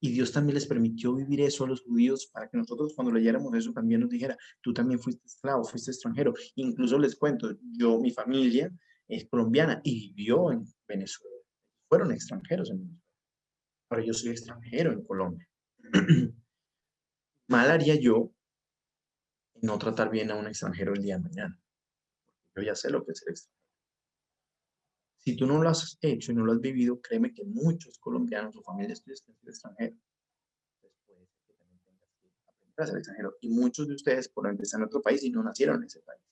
y Dios también les permitió vivir eso a los judíos para que nosotros cuando leyéramos eso también nos dijera, tú también fuiste esclavo, fuiste extranjero. Incluso les cuento, mi familia es colombiana y vivió en Venezuela, fueron extranjeros en Venezuela, pero yo soy extranjero en Colombia. Mal haría yo no tratar bien a un extranjero el día de mañana. Yo ya sé lo que es ser extranjero. Si tú no lo has hecho y no lo has vivido, créeme que muchos colombianos o familias tuyas están siendo extranjeros. Después que también tengas que aprender a ser extranjero. Y muchos de ustedes, por ejemplo, están en otro país y no nacieron en ese país.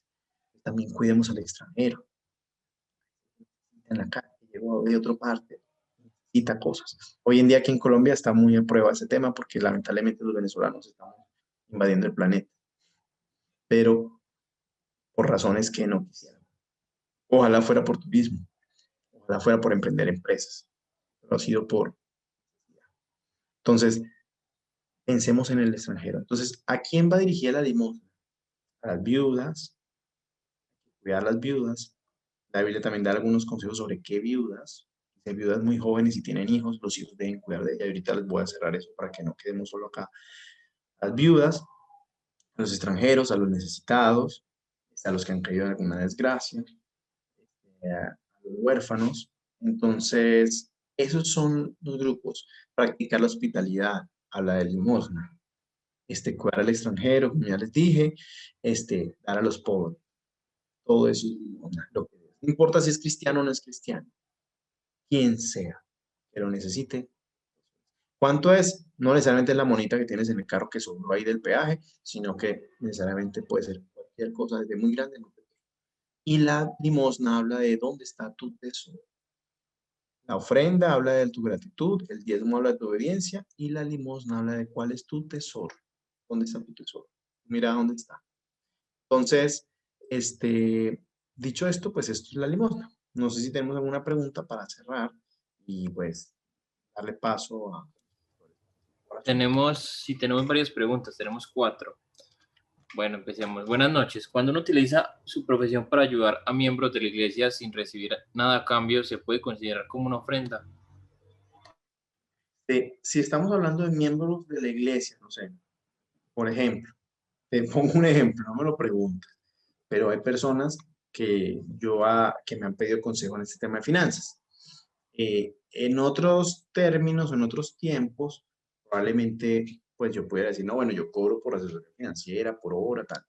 También cuidemos al extranjero. En la calle, llegó de otra parte, necesita cosas. Hoy en día aquí en Colombia está muy a prueba ese tema porque lamentablemente los venezolanos estamos invadiendo el planeta. Pero por razones que no quisieran. Ojalá fuera por turismo, ojalá fuera por emprender empresas, pero ha sido por... Entonces, pensemos en el extranjero. Entonces, ¿a quién va dirigida la limosna? A las viudas, cuidar a las viudas. La Biblia también da algunos consejos sobre qué viudas. Dice, viudas muy jóvenes y tienen hijos, los hijos deben cuidar de ella. Y ahorita les voy a cerrar eso para que no quedemos solo acá. A las viudas, a los extranjeros, a los necesitados, a los que han caído en alguna desgracia, a los huérfanos. Entonces, Esos son los grupos. Practicar la hospitalidad, habla de limosna. Cuidar al extranjero, como ya les dije, dar a los pobres. Todo eso es limosna. No importa si es cristiano o no es cristiano. Quien sea que lo necesite. ¿Cuánto es? No necesariamente es la monita que tienes en el carro que sobró ahí del peaje, sino que necesariamente puede ser cualquier cosa, desde muy grande. Y la limosna habla de dónde está tu tesoro. La ofrenda habla de tu gratitud, el diezmo habla de tu obediencia y la limosna habla de cuál es tu tesoro. ¿Dónde está tu tesoro? Mira dónde está. Entonces, dicho esto, pues esto es la limosna. No sé si tenemos alguna pregunta para cerrar y pues darle paso a oración. Si tenemos varias preguntas, tenemos 4. Bueno, empecemos. Buenas noches. Cuando uno utiliza su profesión para ayudar a miembros de la iglesia sin recibir nada a cambio, ¿se puede considerar como una ofrenda? Si estamos hablando de miembros de la iglesia, no sé, por ejemplo, te pongo un ejemplo, no me lo preguntes, pero hay personas que me han pedido consejo en este tema de finanzas. En otros términos, en otros tiempos, probablemente, pues yo pudiera decir, no, bueno, yo cobro por asesoría financiera, por hora, tal.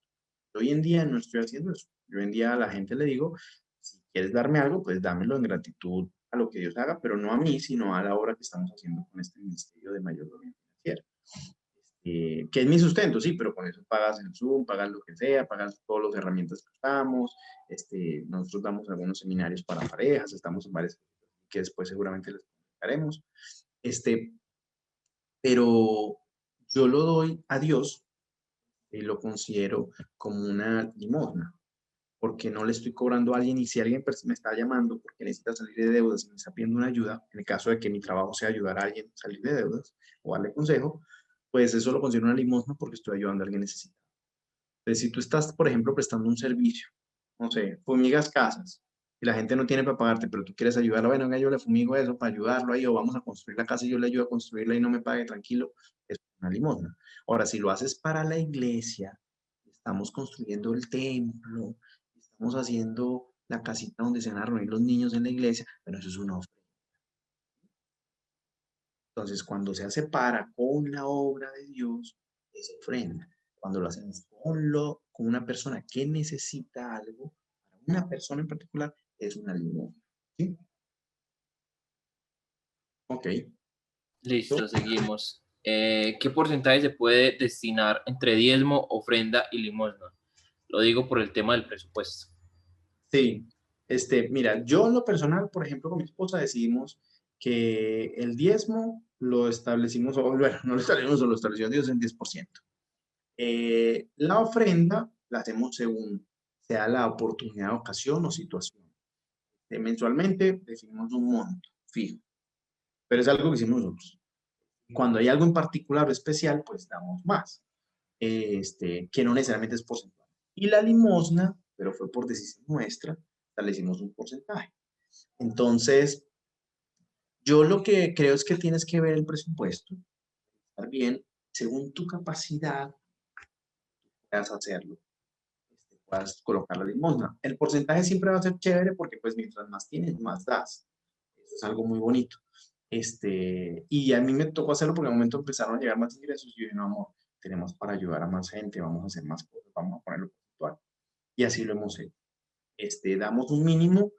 Hoy en día no estoy haciendo eso. Yo hoy en día a la gente le digo, si quieres darme algo, pues dámelo en gratitud a lo que Dios haga, pero no a mí, sino a la obra que estamos haciendo con este ministerio de mayordomía financiera. Que es mi sustento, sí, pero con eso pagas el Zoom, pagas lo que sea, pagas todas las herramientas que usamos. Nosotros damos algunos seminarios para parejas, estamos en varias que después seguramente les haremos. Pero yo lo doy a Dios y lo considero como una limosna, porque no le estoy cobrando a alguien y si alguien me está llamando porque necesita salir de deudas y me está pidiendo una ayuda, en el caso de que mi trabajo sea ayudar a alguien a salir de deudas o darle consejo, pues eso lo considero una limosna porque estoy ayudando a alguien necesitado. Entonces, si tú estás, por ejemplo, prestando un servicio, no sé, fumigas casas y la gente no tiene para pagarte, pero tú quieres ayudarlo, bueno, venga, yo le fumigo eso para ayudarlo ahí o vamos a construir la casa y yo le ayudo a construirla y no me pague, tranquilo, es una limosna. Ahora, si lo haces para la iglesia, estamos construyendo el templo, estamos haciendo la casita donde se van a reunir los niños en la iglesia, bueno, eso es una ofrenda. Entonces, cuando se hace para con la obra de Dios, es ofrenda. Cuando lo hacemos con una persona que necesita algo, para una persona en particular, es una limosna. ¿Sí? Ok. Listo, seguimos. ¿Qué porcentaje se puede destinar entre diezmo, ofrenda y limosna? Lo digo por el tema del presupuesto. Sí. Mira, yo en lo personal, por ejemplo, con mi esposa decidimos que el diezmo lo establecimos, o bueno, no lo establecimos, lo estableció Dios en 10%. La ofrenda la hacemos según sea la oportunidad, ocasión o situación. Mensualmente definimos un monto fijo, pero es algo que hicimos nosotros. Cuando hay algo en particular o especial, pues damos más, que no necesariamente es porcentaje. Y la limosna, pero fue por decisión nuestra, establecimos un porcentaje. Entonces, yo lo que creo es que tienes que ver el presupuesto, estar bien, según tu capacidad, puedas hacerlo, puedas colocar la limosna. El porcentaje siempre va a ser chévere porque pues mientras más tienes, más das. Eso es algo muy bonito. Y a mí me tocó hacerlo porque en un momento empezaron a llegar más ingresos y yo dije, no, amor, tenemos para ayudar a más gente, vamos a hacer más cosas, vamos a ponerlo puntual. Y así lo hemos hecho. Damos un mínimo,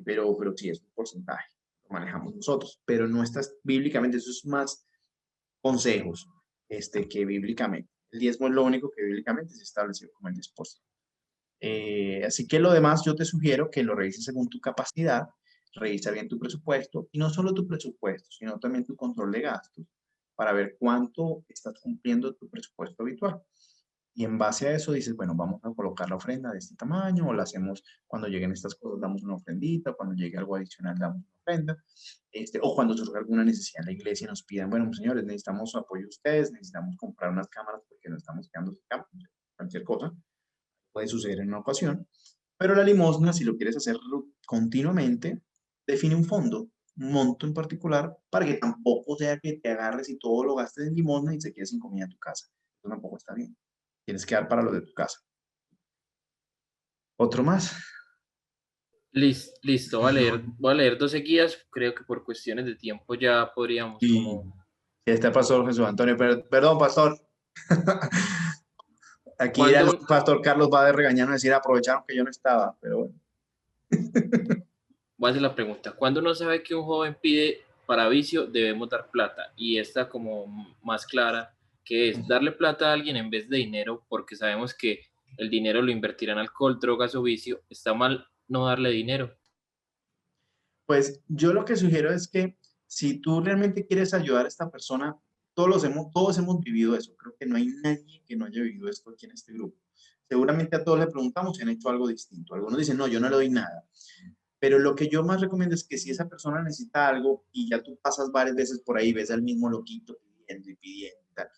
pero sí es un porcentaje, lo manejamos nosotros, pero no estás bíblicamente, eso es más consejos, que bíblicamente. El diezmo es lo único que bíblicamente se estableció como el 10%. Así que lo demás yo te sugiero que lo revises según tu capacidad, revisa bien tu presupuesto y no solo tu presupuesto, sino también tu control de gastos para ver cuánto estás cumpliendo tu presupuesto habitual. Y en base a eso dices, bueno, vamos a colocar la ofrenda de este tamaño o la hacemos cuando lleguen estas cosas, damos una ofrendita, cuando llegue algo adicional, damos una ofrenda, o cuando surja alguna necesidad en la iglesia y nos pidan, bueno, señores, necesitamos su apoyo de ustedes, necesitamos comprar unas cámaras porque nos estamos quedando sin cámaras, cualquier cosa puede suceder en una ocasión, pero la limosna, si lo quieres hacer continuamente, define un fondo, un monto en particular, para que tampoco sea que te agarres y todo lo gastes en limosna y se quede sin comida en tu casa. Eso tampoco está bien. Tienes que dar para lo de tu casa. ¿Otro más? Listo, voy a leer dos seguidas. Creo que por cuestiones de tiempo ya podríamos Y como... está el pastor Jesús Antonio, perdón, pastor. Aquí era el ¿Cuándo, pastor Carlos va a regañarnos decir aprovecharon que yo no estaba, pero bueno. voy a hacer la pregunta, cuando uno sabe que un joven pide para vicio, debemos dar plata? Y esta como más clara, que es darle plata a alguien en vez de dinero, porque sabemos que el dinero lo invertirá en alcohol, drogas o vicio. ¿Está mal no darle dinero? Pues yo lo que sugiero es que si tú realmente quieres ayudar a esta persona, todos hemos vivido eso. Creo que no hay nadie que no haya vivido esto aquí en este grupo. Seguramente a todos le preguntamos si han hecho algo distinto. Algunos dicen, no, yo no le doy nada. Pero lo que yo más recomiendo es que si esa persona necesita algo y ya tú pasas varias veces por ahí, ves al mismo loquito pidiendo y pidiendo y tal,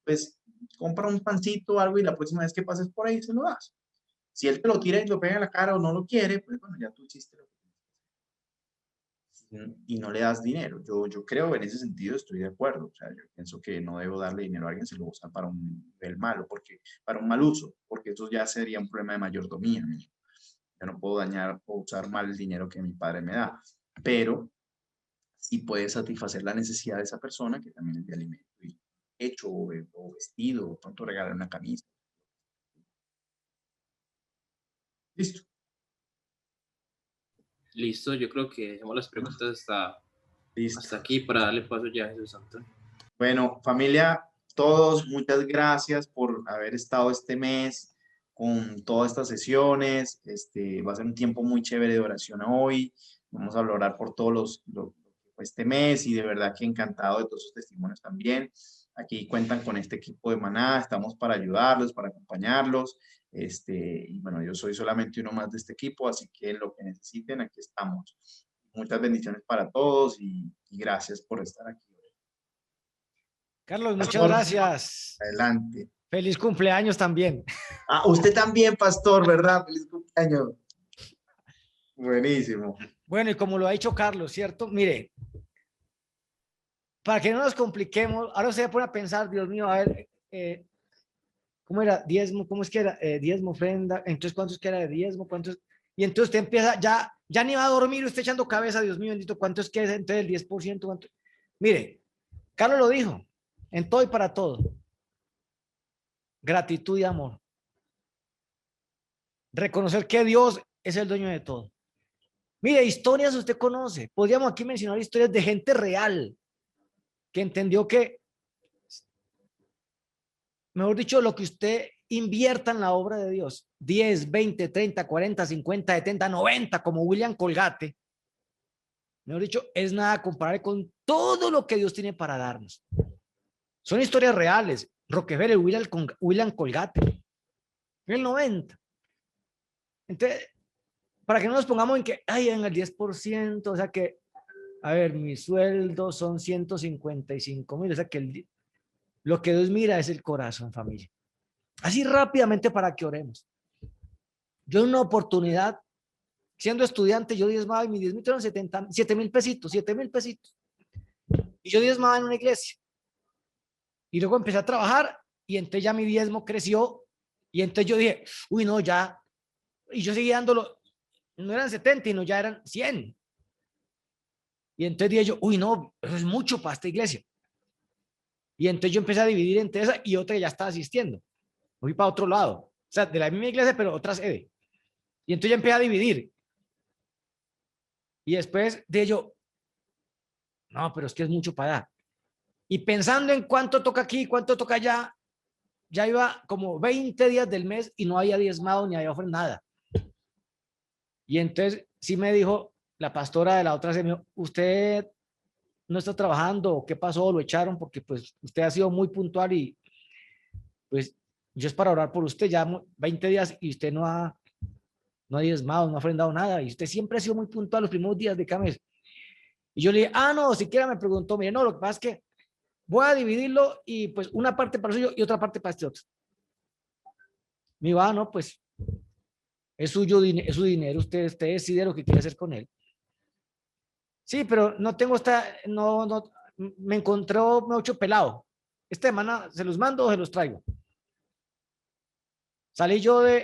pues compra un pancito o algo y la próxima vez que pases por ahí se lo das. Si él te lo tira y lo pega en la cara o no lo quiere, pues bueno, ya tú hiciste lo que y no le das dinero. Yo creo en ese sentido, estoy de acuerdo. O sea, yo pienso que no debo darle dinero a alguien si lo usa para un nivel malo, porque, para un mal uso, porque eso ya sería un problema de mayordomía. ¿No? Yo no puedo dañar o usar mal el dinero que mi padre me da, pero sí puede satisfacer la necesidad de esa persona, que también es de alimento, y hecho o vestido, o pronto regalar una camisa. Listo. Listo, yo creo que dejemos las preguntas Listo. hasta aquí para darle paso ya a Jesús Antonio. Bueno, familia, todos, muchas gracias por haber estado este mes con todas estas sesiones. Va a ser un tiempo muy chévere de oración hoy. Vamos a orar por todos este mes y de verdad que encantado de todos sus testimonios también. Aquí cuentan con este equipo de Maná, estamos para ayudarlos, para acompañarlos. Y bueno, yo soy solamente uno más de este equipo, así que lo que necesiten, aquí estamos. Muchas bendiciones para todos y gracias por estar aquí. Carlos, muchas Pastor, gracias. adelante. Feliz cumpleaños también. Ah, usted también, pastor, ¿verdad? Feliz cumpleaños. Buenísimo. Bueno, y como lo ha dicho Carlos, ¿cierto? Mire, para que no nos compliquemos, ahora usted se pone a pensar, Dios mío, a ver, ¿cómo era? Diezmo, ¿cómo es que era? Diezmo, ofrenda, entonces, ¿cuántos que era de diezmo? ¿Cuántos? Y entonces usted empieza, ya ni va a dormir, usted echando cabeza, Dios mío, bendito, ¿cuánto es que es entonces el 10%? ¿Cuánto? Mire, Carlos lo dijo, en todo y para todo, gratitud y amor. Reconocer que Dios es el dueño de todo. Mire, historias usted conoce. Podríamos aquí mencionar historias de gente real que entendió que, mejor dicho, lo que usted invierta en la obra de Dios, 10, 20, 30, 40, 50, 70, 90, como William Colgate, mejor dicho, es nada comparable con todo lo que Dios tiene para darnos. Son historias reales. Rockefeller, William Colgate, en el 90. Entonces, para que no nos pongamos en que, ay, en el 10%, o sea que, a ver, mi sueldo son 155,000, o sea que lo que Dios mira es el corazón, familia. Así rápidamente para que oremos. Yo en una oportunidad, siendo estudiante, yo diezmaba y mis diezmitos eran 7,000 pesitos, 7,000 pesitos. Y yo diezmaba en una iglesia. Y luego empecé a trabajar y entonces ya mi diezmo creció y entonces yo dije, uy, no, ya. Y yo seguía dándolo, no eran 70, no, ya eran 100. Y entonces dije yo, uy, no, eso es mucho para esta iglesia. Y entonces yo empecé a dividir entre esa y otra que ya estaba asistiendo. Fui para otro lado. O sea, de la misma iglesia, pero otra sede. Y entonces ya empecé a dividir. Y después de yo, no, pero es que es mucho para allá. Y pensando en cuánto toca aquí, cuánto toca allá, ya iba como 20 días del mes y no había diezmado ni había ofrendado nada. Y entonces sí me dijo la pastora de la otra sede, usted no está trabajando, ¿qué pasó? Lo echaron porque pues usted ha sido muy puntual y pues yo es para orar por usted ya 20 días y usted no ha diezmado, no ha ofrendado nada y usted siempre ha sido muy puntual los primeros días de cada mes. Y yo le dije, no, siquiera me preguntó, mire, no, lo que pasa es que voy a dividirlo y pues una parte para suyo y otra parte para este otro. Me dijo, no, pues es suyo, es su dinero, usted decide lo que quiere hacer con él. Sí, pero no tengo no, me encontró mucho pelado. Esta semana se los mando o se los traigo.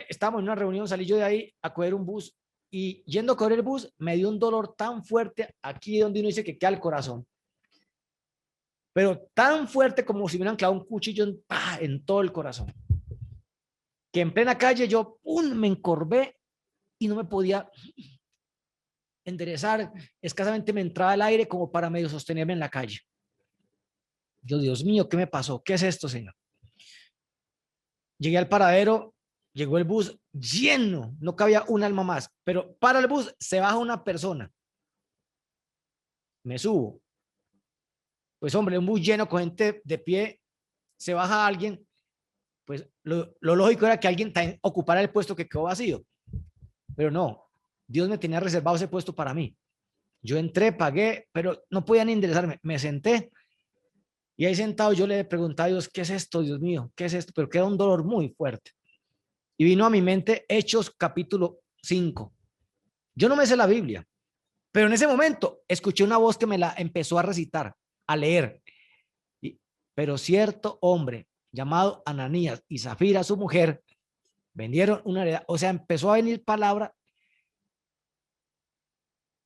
Estábamos en una reunión, salí yo de ahí a coger un bus y yendo a correr el bus, me dio un dolor tan fuerte aquí donde uno dice que queda el corazón, pero tan fuerte como si me hubieran clavado un cuchillo en todo el corazón, que en plena calle yo me encorvé y no me podía enderezar, escasamente me entraba el aire como para medio sostenerme en la calle. Yo, Dios mío, ¿qué me pasó? ¿Qué es esto, Señor? Llegué al paradero, llegó el bus lleno, no cabía un alma más, pero para el bus se baja una persona. Me subo. Pues hombre, un bus lleno con gente de pie, se baja alguien, pues lo lógico era que alguien ocupara el puesto que quedó vacío, pero no, Dios me tenía reservado ese puesto para mí. Yo entré, pagué, pero no podía ni enderezarme, me senté y ahí sentado yo le preguntaba a Dios, ¿qué es esto, Dios mío? ¿Qué es esto? Pero queda un dolor muy fuerte. Y vino a mi mente Hechos capítulo 5. Yo no me sé la Biblia, pero en ese momento escuché una voz que me la empezó a recitar, a leer. Pero cierto hombre llamado Ananías y Zafira, su mujer, vendieron una heredad. O sea, empezó a venir palabra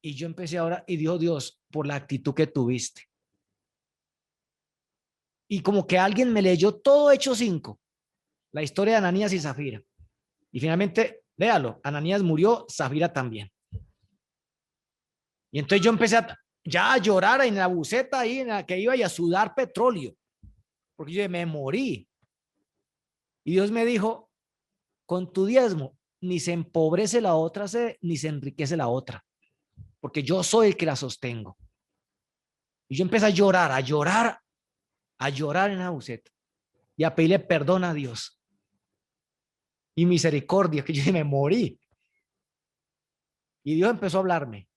y yo empecé ahora y dijo Dios, por la actitud que tuviste. Y como que alguien me leyó todo Hechos 5, la historia de Ananías y Zafira. Y finalmente, léalo, Ananías murió, Zafira también. Y entonces yo empecé ya a llorar en la buceta ahí en la que iba y a sudar petróleo, porque yo me morí. Y Dios me dijo, con tu diezmo ni se empobrece la otra sede, ni se enriquece la otra, porque yo soy el que la sostengo. Y yo empecé a llorar, a llorar, a llorar en la buceta y a pedirle perdón a Dios y misericordia, que yo me morí. Y Dios empezó a hablarme.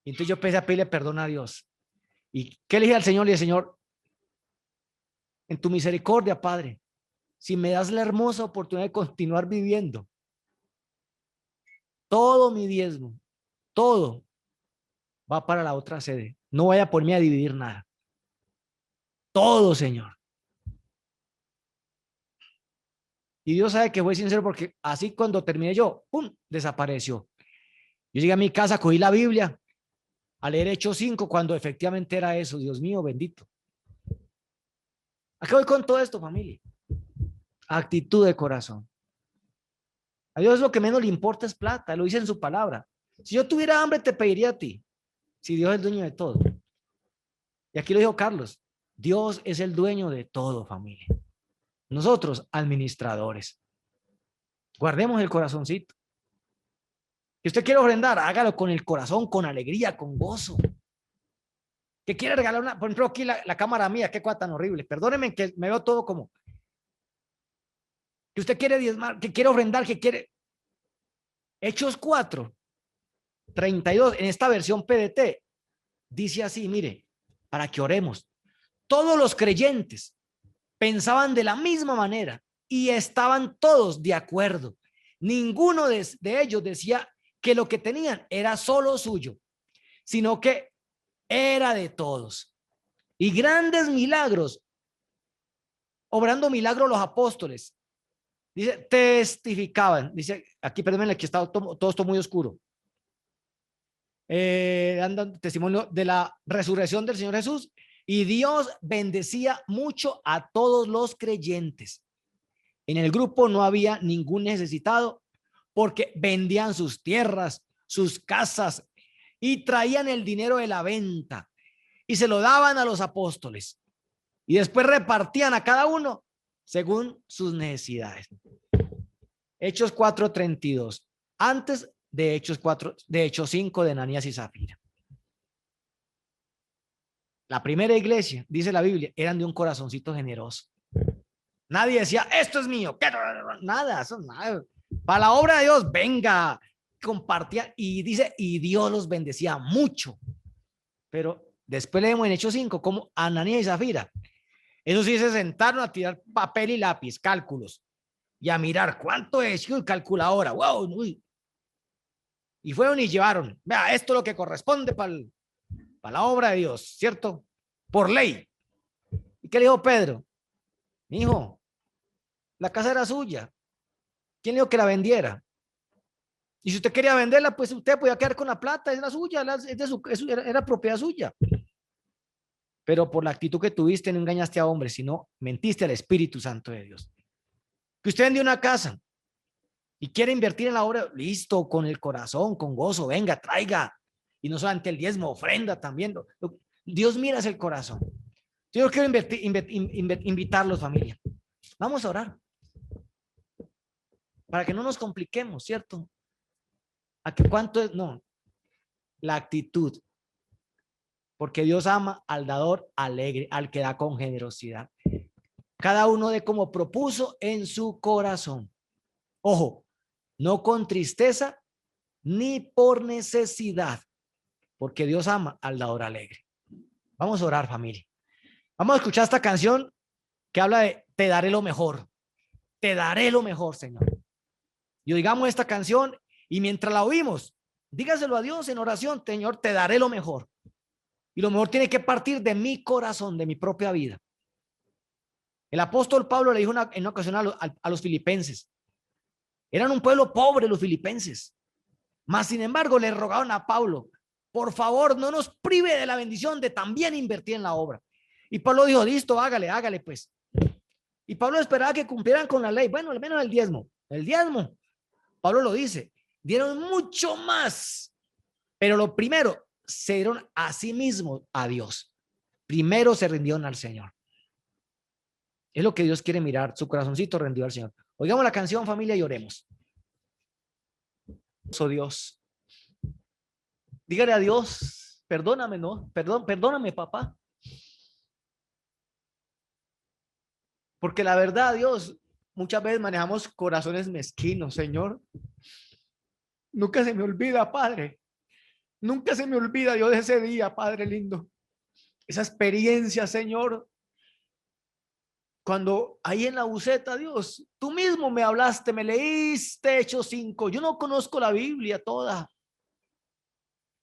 Y entonces yo empecé a pedirle perdón a Dios. ¿Y qué le dije al Señor? Le dije, Señor, en tu misericordia, Padre, si me das la hermosa oportunidad de continuar viviendo, todo mi diezmo, todo va para la otra sede. No vaya por mí a dividir nada. Todo, Señor. Y Dios sabe que fue sincero porque así cuando terminé yo, ¡pum!, desapareció. Yo llegué a mi casa, cogí la Biblia a leer Hechos 5 cuando efectivamente era eso. Dios mío, bendito. ¿A qué voy con todo esto, familia? Actitud de corazón. A Dios lo que menos le importa es plata, lo dice en su palabra. Si yo tuviera hambre, te pediría a ti, si Dios es el dueño de todo. Y aquí lo dijo Carlos, Dios es el dueño de todo, familia. Nosotros, administradores. Guardemos el corazoncito. Si usted quiere ofrendar, hágalo con el corazón, con alegría, con gozo. Que quiere regalar una, por ejemplo, aquí la cámara mía, qué cosa tan horrible. Perdónenme que me veo todo como que usted quiere diezmar, que quiere ofrendar, que quiere. Hechos 4:32 en esta versión PDT dice así, mire, para que oremos. Todos los creyentes pensaban de la misma manera y estaban todos de acuerdo. Ninguno de ellos decía que lo que tenían era solo suyo, sino que era de todos. Y grandes milagros, obrando milagros los apóstoles, dice, testificaban, dice, aquí, perdónenme, aquí está todo esto muy oscuro. Dando testimonio de la resurrección del Señor Jesús, y Dios bendecía mucho a todos los creyentes. En el grupo no había ningún necesitado porque vendían sus tierras, sus casas y traían el dinero de la venta y se lo daban a los apóstoles y después repartían a cada uno según sus necesidades. Hechos 4:32, antes de Hechos 5 de Ananías y Zafira. La primera iglesia, dice la Biblia, eran de un corazoncito generoso. Nadie decía, esto es mío. Nada, eso nada. Para la obra de Dios, venga, compartía. Y dice, y Dios los bendecía mucho. Pero después leemos en Hechos 5 como Ananías y Zafira. Eso sí, se sentaron a tirar papel y lápiz, cálculos. Y a mirar, ¿cuánto es? Calculadora, wow. Uy. Y fueron y llevaron, vea, esto es lo que corresponde para la obra de Dios, ¿cierto? Por ley. ¿Y qué le dijo Pedro? Mi hijo, la casa era suya. ¿Quién le dijo que la vendiera? Y si usted quería venderla, pues usted podía quedar con la plata, es la suya, era propiedad suya. Pero por la actitud que tuviste no engañaste a hombres, sino mentiste al Espíritu Santo de Dios. Que usted vendió una casa y quiere invertir en la obra, listo, con el corazón, con gozo, venga, traiga. Y no solamente el diezmo, ofrenda también. Dios mira hacia el corazón. Yo quiero invitarlos, familia. Vamos a orar. Para que no nos compliquemos, ¿cierto? ¿A que cuánto es? No, la actitud. Porque Dios ama al dador alegre, al que da con generosidad. Cada uno de como propuso en su corazón. Ojo, no con tristeza ni por necesidad, porque Dios ama al dador alegre. Vamos a orar, familia. Vamos a escuchar esta canción que habla de te daré lo mejor. Te daré lo mejor, Señor. Y oigamos esta canción y mientras la oímos, dígaselo a Dios en oración, Señor, te daré lo mejor. Y lo mejor tiene que partir de mi corazón, de mi propia vida. El apóstol Pablo le dijo en una ocasión a los filipenses. Eran un pueblo pobre los filipenses. Mas, sin embargo, le rogaron a Pablo, por favor, no nos prive de la bendición de también invertir en la obra. Y Pablo dijo, listo, hágale pues. Y Pablo esperaba que cumplieran con la ley. Bueno, al menos el diezmo. El diezmo, Pablo lo dice, dieron mucho más. Pero lo primero, se dieron a sí mismos a Dios. Primero se rindieron al Señor. Es lo que Dios quiere mirar, su corazoncito rendido al Señor. Oigamos la canción, familia, y oremos. Oh Dios, dígale a Dios, perdóname, ¿no? Perdóname, papá. Porque la verdad, Dios, muchas veces manejamos corazones mezquinos, Señor. Nunca se me olvida, Padre. Nunca se me olvida, Dios, de ese día, Padre lindo. Esa experiencia, Señor. Cuando ahí en la buceta, Dios, tú mismo me hablaste, me leíste Hechos 5. Yo no conozco la Biblia toda.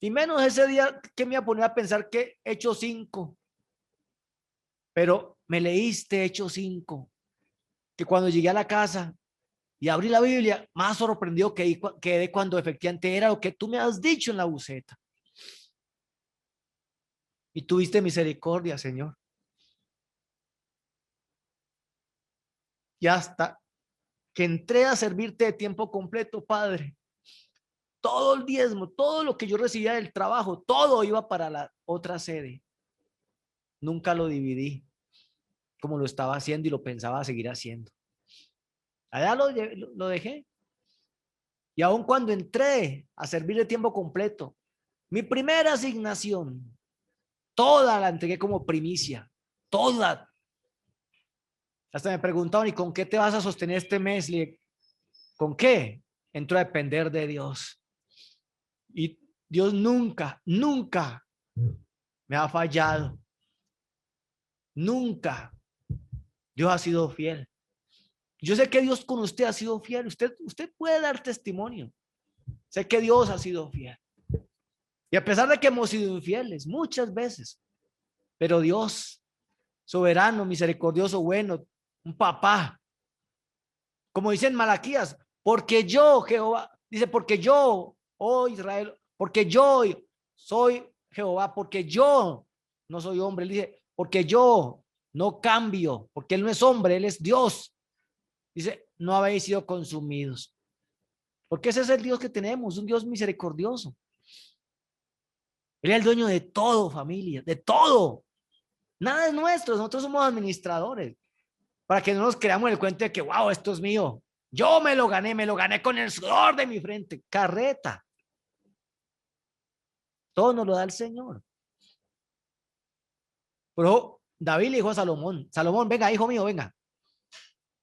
Y menos ese día que me iba a poner a pensar que Hechos 5. Pero me leíste Hechos 5. Que cuando llegué a la casa y abrí la Biblia, más sorprendido quedé cuando efectivamente era lo que tú me has dicho en la buceta. Y tuviste misericordia, Señor. Y hasta que entré a servirte de tiempo completo, Padre, todo el diezmo, todo lo que yo recibía del trabajo, todo iba para la otra sede. Nunca lo dividí como lo estaba haciendo y lo pensaba seguir haciendo. Allá lo dejé. Y aun cuando entré a servir de tiempo completo, mi primera asignación, toda la entregué como primicia, toda. Hasta me preguntaban, ¿y con qué te vas a sostener este mes? Le dije, ¿con qué? Entro a depender de Dios. Y Dios nunca me ha fallado. Nunca. Dios ha sido fiel. Yo sé que Dios con usted ha sido fiel. Usted puede dar testimonio. Sé que Dios ha sido fiel. Y a pesar de que hemos sido infieles muchas veces, pero Dios, soberano, misericordioso, bueno, un papá, como dice en Malaquías, porque yo, Jehová, dice, porque yo, oh Israel, porque yo soy Jehová, porque yo no soy hombre. Él dice, porque yo no cambio, porque él no es hombre, él es Dios. Dice, no habéis sido consumidos. Porque ese es el Dios que tenemos, un Dios misericordioso. Él es el dueño de todo, familia, de todo. Nada es nuestro, nosotros somos administradores. Para que no nos creamos el cuento de que, wow, esto es mío. Yo me lo gané con el sudor de mi frente. Carreta. Todo nos lo da el Señor. Pero David le dijo a Salomón, Salomón, venga, hijo mío, venga.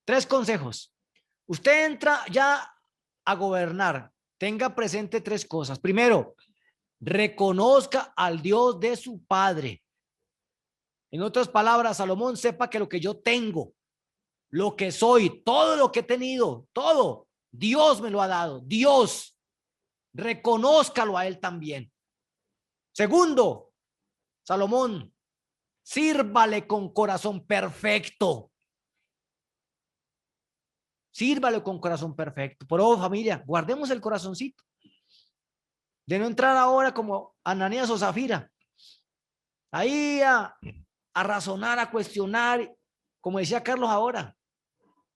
3 consejos. Usted entra ya a gobernar. Tenga presente 3 cosas. Primero, reconozca al Dios de su padre. En otras palabras, Salomón, sepa que lo que yo tengo, lo que soy, todo lo que he tenido, todo, Dios me lo ha dado. Dios, reconózcalo a él también. Segundo, Salomón, sírvale con corazón perfecto. Sírvalo con corazón perfecto. Por favor, familia, guardemos el corazoncito. De no entrar ahora como Ananías o Zafira. Ahí a razonar, a cuestionar, como decía Carlos ahora.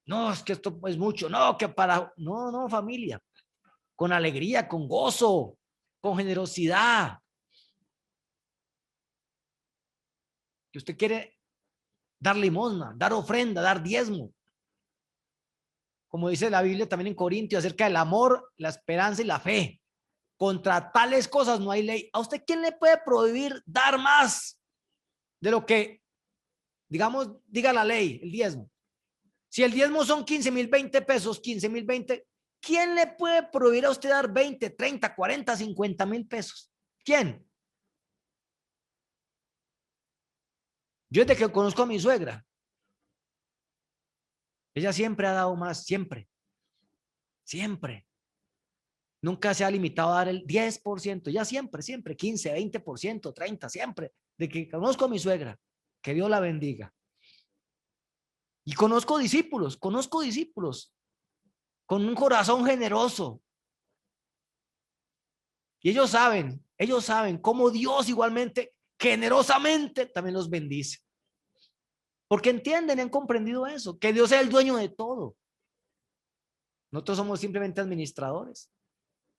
No, es que esto es mucho. No, que para... No, no, familia. Con alegría, con gozo, con generosidad. Que usted quiere dar limosna, dar ofrenda, dar diezmo. Como dice la Biblia también en Corintios acerca del amor, la esperanza y la fe. Contra tales cosas no hay ley. ¿A usted quién le puede prohibir dar más de lo que, digamos, diga la ley, el diezmo? Si el diezmo son 15,000, 20 pesos, 15,000, 20, ¿quién le puede prohibir a usted dar 20, 30, 40, 50,000 pesos? ¿Quién? Yo desde que conozco a mi suegra, ella siempre ha dado más, siempre. Siempre. Nunca se ha limitado a dar el 10%, ya siempre, siempre, 15, 20%, 30, siempre. De que conozco a mi suegra, que Dios la bendiga. Y conozco discípulos con un corazón generoso. Y ellos saben cómo Dios igualmente, generosamente, también los bendice. Porque entienden y han comprendido eso, que Dios es el dueño de todo. Nosotros somos simplemente administradores.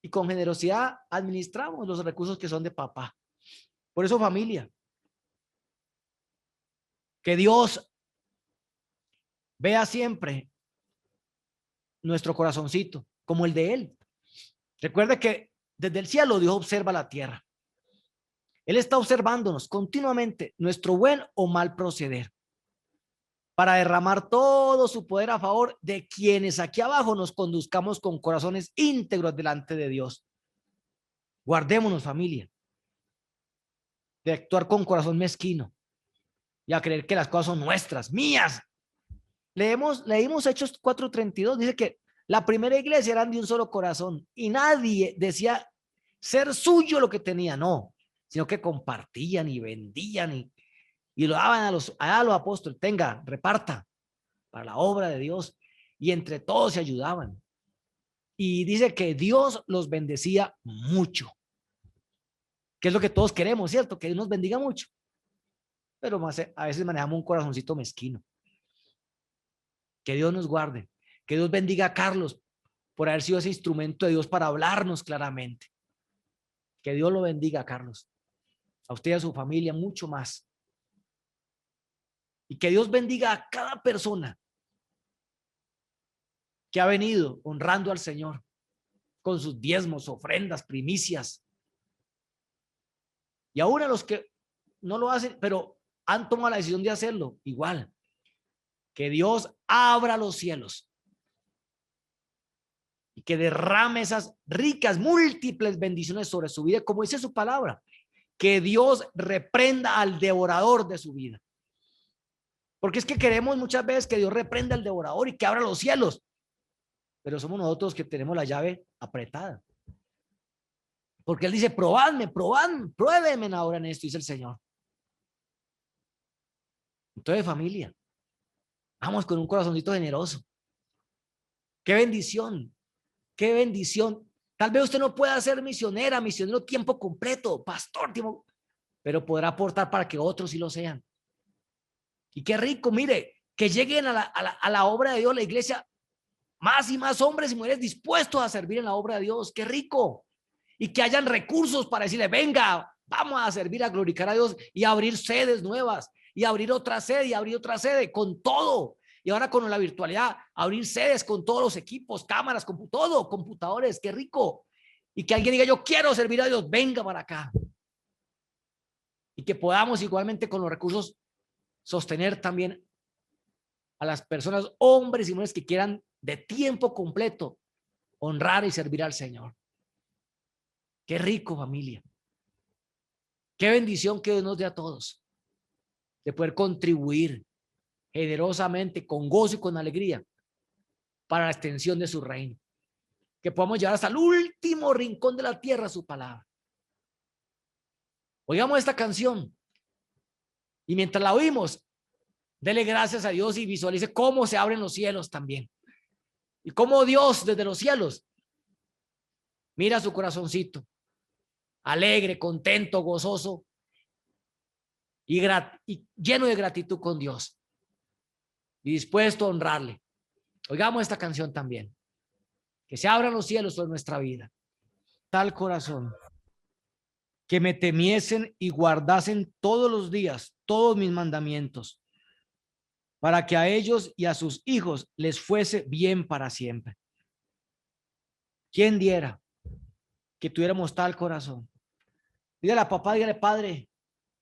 Y con generosidad administramos los recursos que son de papá. Por eso, familia, que Dios vea siempre nuestro corazoncito como el de Él. Recuerde que desde el cielo Dios observa la tierra. Él está observándonos continuamente nuestro buen o mal proceder para derramar todo su poder a favor de quienes aquí abajo nos conduzcamos con corazones íntegros delante de Dios. Guardémonos, familia, de actuar con corazón mezquino y a creer que las cosas son nuestras, mías. Leímos Hechos 4:32, dice que la primera iglesia eran de un solo corazón y nadie decía ser suyo lo que tenía, no, sino que compartían y vendían y lo daban a los apóstoles, tenga, reparta para la obra de Dios, y entre todos se ayudaban. Y dice que Dios los bendecía mucho, que es lo que todos queremos, ¿cierto? Que Dios nos bendiga mucho, pero a veces manejamos un corazoncito mezquino. Que Dios nos guarde, que Dios bendiga a Carlos por haber sido ese instrumento de Dios para hablarnos claramente. Que Dios lo bendiga, Carlos, a usted y a su familia mucho más. Y que Dios bendiga a cada persona que ha venido honrando al Señor con sus diezmos, ofrendas, primicias. Y aún a los que no lo hacen, pero han tomado la decisión de hacerlo, igual. Que Dios abra los cielos y que derrame esas ricas, múltiples bendiciones sobre su vida, como dice su palabra. Que Dios reprenda al devorador de su vida. Porque es que queremos muchas veces que Dios reprenda al devorador y que abra los cielos. Pero somos nosotros que tenemos la llave apretada. Porque Él dice, probadme, pruébenme ahora en esto, dice el Señor. Entonces, familia, vamos con un corazoncito generoso. Qué bendición, qué bendición. Tal vez usted no pueda ser misionero tiempo completo, pastor, pero podrá aportar para que otros sí lo sean. Y qué rico, mire, que lleguen a la obra de Dios, la iglesia, más y más hombres y mujeres dispuestos a servir en la obra de Dios. Qué rico. Y que hayan recursos para decirle, venga, vamos a servir, a glorificar a Dios y a abrir sedes nuevas y abrir otra sede y abrir otra sede con todo. Y ahora con la virtualidad, abrir sedes con todos los equipos, cámaras, todo, computadores, qué rico. Y que alguien diga, yo quiero servir a Dios, venga para acá. Y que podamos igualmente con los recursos sostener también a las personas, hombres y mujeres que quieran de tiempo completo honrar y servir al Señor. Qué rico, familia. Qué bendición que Dios nos dé a todos de poder contribuir generosamente, con gozo y con alegría para la extensión de su reino. Que podamos llevar hasta el último rincón de la tierra su palabra. Oigamos esta canción y mientras la oímos, dele gracias a Dios y visualice cómo se abren los cielos también. Y como Dios desde los cielos mira su corazoncito, alegre, contento, gozoso y lleno de gratitud con Dios y dispuesto a honrarle. Oigamos esta canción también. Que se abran los cielos sobre nuestra vida. Tal corazón, que me temiesen y guardasen todos los días todos mis mandamientos, para que a ellos y a sus hijos les fuese bien para siempre. ¿Quién diera que tuviéramos tal corazón? Dígale a papá, dígale, Padre,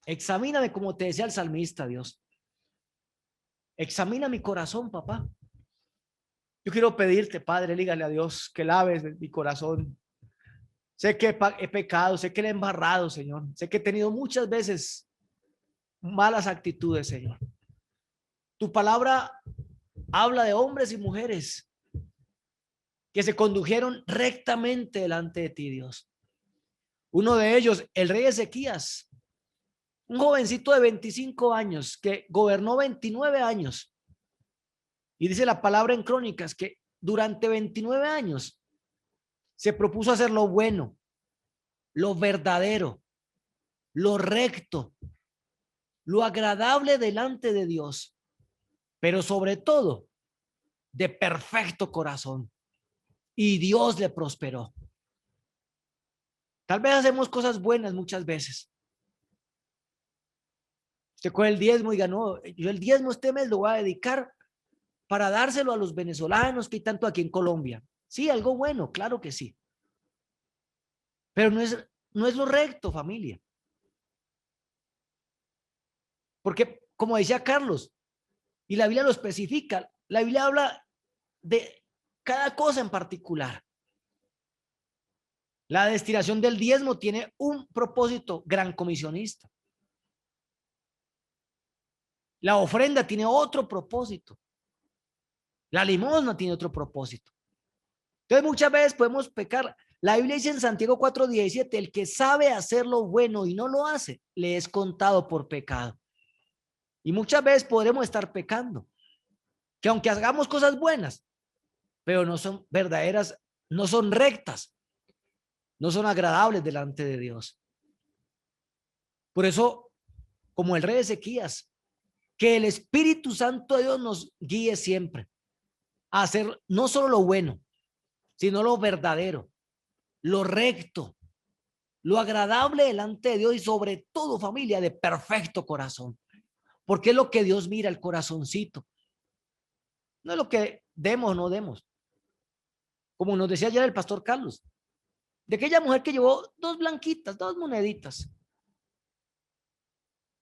examíname como te decía el salmista, Dios. Examina mi corazón, papá. Yo quiero pedirte, Padre, dígale a Dios que laves mi corazón. Sé que he pecado, sé que le he embarrado, Señor. Sé que he tenido muchas veces malas actitudes, Señor. Tu palabra habla de hombres y mujeres que se condujeron rectamente delante de ti, Dios. Uno de ellos, el rey Ezequías, un jovencito de 25 años que gobernó 29 años. Y dice la palabra en Crónicas que durante 29 años se propuso hacer lo bueno, lo verdadero, lo recto, lo agradable delante de Dios, pero sobre todo de perfecto corazón. Y Dios le prosperó. Tal vez hacemos cosas buenas muchas veces. Usted coge el diezmo y ganó. Yo el diezmo este mes lo voy a dedicar para dárselo a los venezolanos que hay tanto aquí en Colombia. Sí, algo bueno, claro que sí. Pero no es lo recto, familia. Porque, como decía Carlos, y la Biblia lo especifica, la Biblia habla de cada cosa en particular. La destinación del diezmo tiene un propósito gran comisionista. La ofrenda tiene otro propósito. La limosna tiene otro propósito. Entonces muchas veces podemos pecar. La Biblia dice en Santiago 4:17, el que sabe hacer lo bueno y no lo hace, le es contado por pecado. Y muchas veces podremos estar pecando. Que aunque hagamos cosas buenas, pero no son verdaderas, no son rectas, no son agradables delante de Dios. Por eso, como el rey Ezequías, que el Espíritu Santo de Dios nos guíe siempre a hacer no solo lo bueno, sino lo verdadero, lo recto, lo agradable delante de Dios y sobre todo, familia, de perfecto corazón. Porque es lo que Dios mira, el corazoncito. No es lo que demos o no demos. Como nos decía ayer el pastor Carlos, de aquella mujer que llevó dos blanquitas, dos moneditas.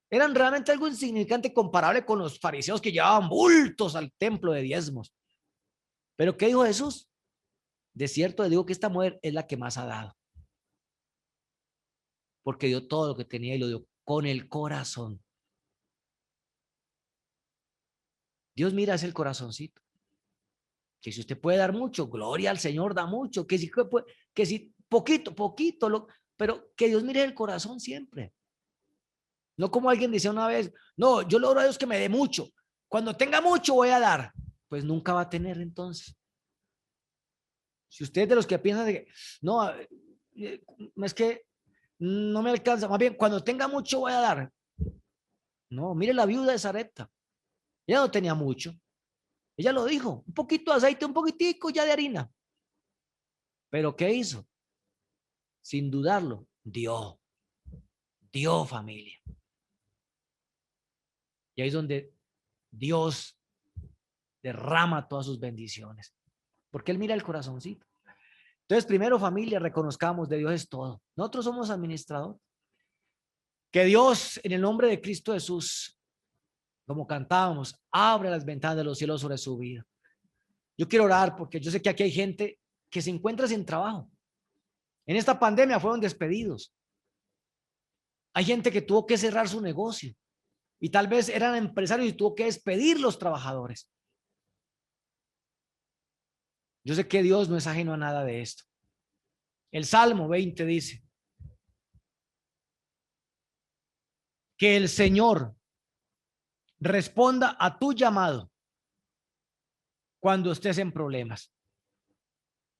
Eran realmente algo insignificante comparable con los fariseos que llevaban bultos al templo de diezmos. Pero ¿qué dijo Jesús? De cierto le digo que esta mujer es la que más ha dado. Porque dio todo lo que tenía y lo dio con el corazón. Dios mira es el corazoncito. Que si usted puede dar mucho, gloria al Señor, da mucho. Que si poquito, pero que Dios mire el corazón siempre. No como alguien decía una vez, no, yo le oro a Dios que me dé mucho. Cuando tenga mucho voy a dar. Pues nunca va a tener entonces. Si usted es de los que piensan de que, no, es que no me alcanza, más bien cuando tenga mucho voy a dar. No, mire la viuda de Sarepta. Ella no tenía mucho. Ella lo dijo, un poquito de aceite, un poquitico ya de harina. Pero ¿qué hizo? Sin dudarlo, dio familia. Y ahí es donde Dios derrama todas sus bendiciones. Porque Él mira el corazoncito. Entonces, primero, familia, reconozcamos de Dios es todo. Nosotros somos administradores. Que Dios, en el nombre de Cristo Jesús, como cantábamos, abre las ventanas de los cielos sobre su vida. Yo quiero orar porque yo sé que aquí hay gente que se encuentra sin trabajo. En esta pandemia fueron despedidos. Hay gente que tuvo que cerrar su negocio y tal vez eran empresarios y tuvo que despedir los trabajadores. Yo sé que Dios no es ajeno a nada de esto. El Salmo 20 dice que el Señor responda a tu llamado cuando estés en problemas.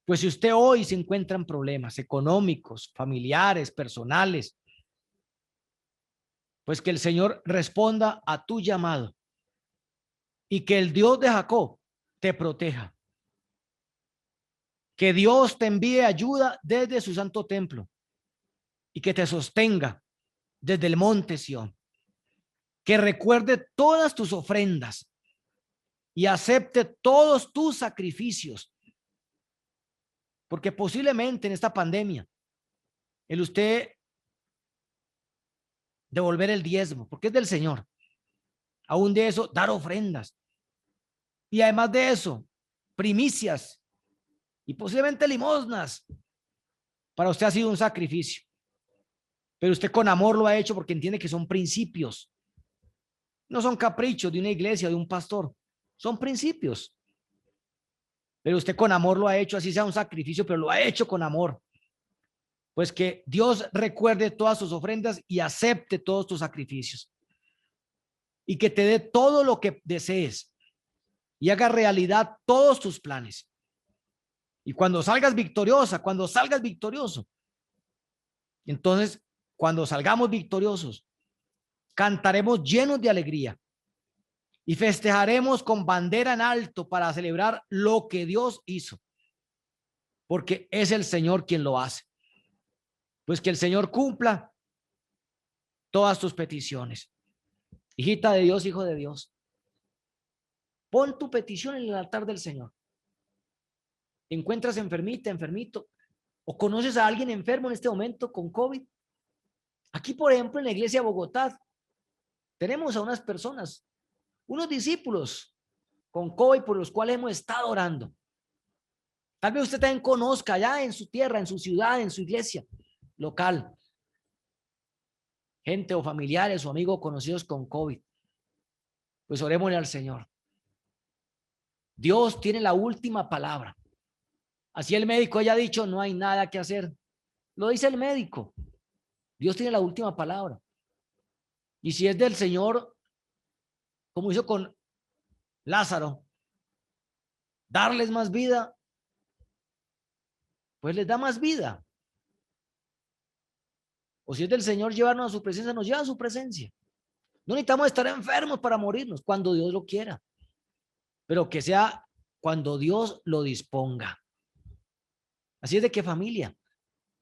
Pues si usted hoy se encuentra en problemas económicos, familiares, personales, pues que el Señor responda a tu llamado y que el Dios de Jacob te proteja. Que Dios te envíe ayuda desde su santo templo y que te sostenga desde el monte Sión. Que recuerde todas tus ofrendas y acepte todos tus sacrificios. Porque posiblemente en esta pandemia, el usted devolver el diezmo, porque es del Señor. Aún de eso, dar ofrendas. Y además de eso, primicias y posiblemente limosnas. Para usted ha sido un sacrificio. Pero usted con amor lo ha hecho porque entiende que son principios. No son caprichos de una iglesia o de un pastor. Son principios. Pero usted con amor lo ha hecho, así sea un sacrificio, pero lo ha hecho con amor. Pues que Dios recuerde todas sus ofrendas y acepte todos tus sacrificios. Y que te dé todo lo que desees. Y haga realidad todos tus planes. Y cuando salgas victoriosa, cuando salgas victorioso, entonces, cuando salgamos victoriosos, cantaremos llenos de alegría y festejaremos con bandera en alto para celebrar lo que Dios hizo, porque es el Señor quien lo hace. Pues que el Señor cumpla todas tus peticiones. Hijita de Dios, hijo de Dios, pon tu petición en el altar del Señor. ¿Te encuentras enfermita, enfermito? ¿O conoces a alguien enfermo en este momento con COVID? Aquí, por ejemplo, en la iglesia de Bogotá, tenemos a unas personas, unos discípulos con COVID por los cuales hemos estado orando. Tal vez usted también conozca allá en su tierra, en su ciudad, en su iglesia local, gente o familiares o amigos conocidos con COVID. Pues orémosle al Señor. Dios tiene la última palabra. Así el médico haya dicho, no hay nada que hacer. Lo dice el médico. Dios tiene la última palabra. Y si es del Señor, como hizo con Lázaro, darles más vida, pues les da más vida. O si es del Señor llevarnos a su presencia, nos lleva a su presencia. No necesitamos estar enfermos para morirnos cuando Dios lo quiera, pero que sea cuando Dios lo disponga. Así es de que, familia,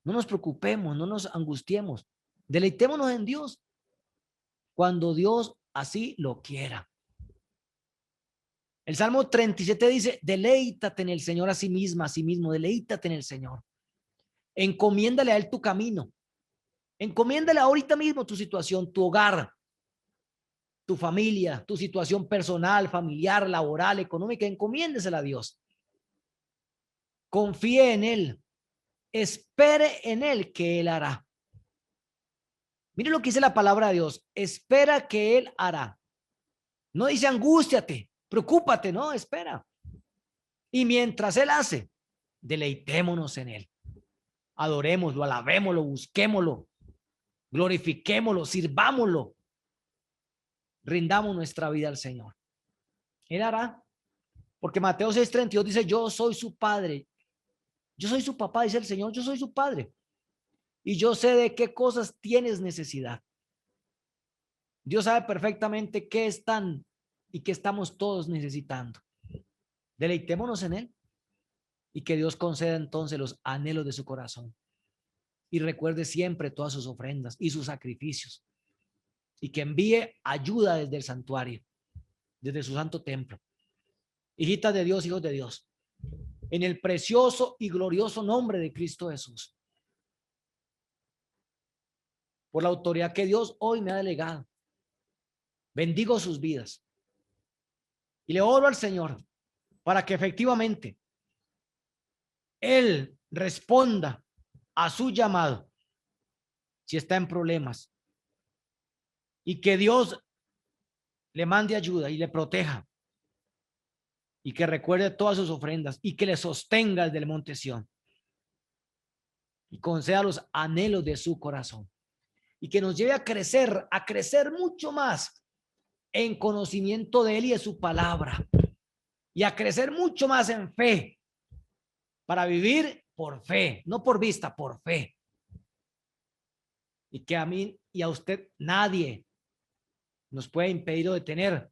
no nos preocupemos, no nos angustiemos, deleitémonos en Dios cuando Dios así lo quiera. El Salmo 37 dice, deleítate en el Señor a sí mismo, deleítate en el Señor. Encomiéndale a Él tu camino. Encomiéndale ahorita mismo tu situación, tu hogar, tu familia, tu situación personal, familiar, laboral, económica. Encomiéndesela a Dios. Confíe en Él. Espere en Él que Él hará. Mire lo que dice la palabra de Dios. Espera que Él hará. No dice angústiate, preocúpate, no, espera. Y mientras Él hace, deleitémonos en Él. Adorémoslo, alabémoslo, busquémoslo, glorifiquémoslo, sirvámoslo. Rindamos nuestra vida al Señor. Él hará. Porque Mateo 6:32 dice, yo soy su padre. Yo soy su papá, dice el Señor, yo soy su padre. Y yo sé de qué cosas tienes necesidad. Dios sabe perfectamente qué están y qué estamos todos necesitando. Deleitémonos en Él y que Dios conceda entonces los anhelos de su corazón. Y recuerde siempre todas sus ofrendas y sus sacrificios. Y que envíe ayuda desde el santuario, desde su santo templo. Hijitas de Dios, hijos de Dios, en el precioso y glorioso nombre de Cristo Jesús, por la autoridad que Dios hoy me ha delegado, bendigo sus vidas y le oro al Señor para que efectivamente Él responda a su llamado si está en problemas y que Dios le mande ayuda y le proteja y que recuerde todas sus ofrendas y que le sostenga desde el monte Sión y conceda los anhelos de su corazón y que nos lleve a crecer mucho más en conocimiento de Él y de su palabra y a crecer mucho más en fe para vivir por fe, no por vista, por fe. Y que a mí y a usted nadie nos puede impedir o detener.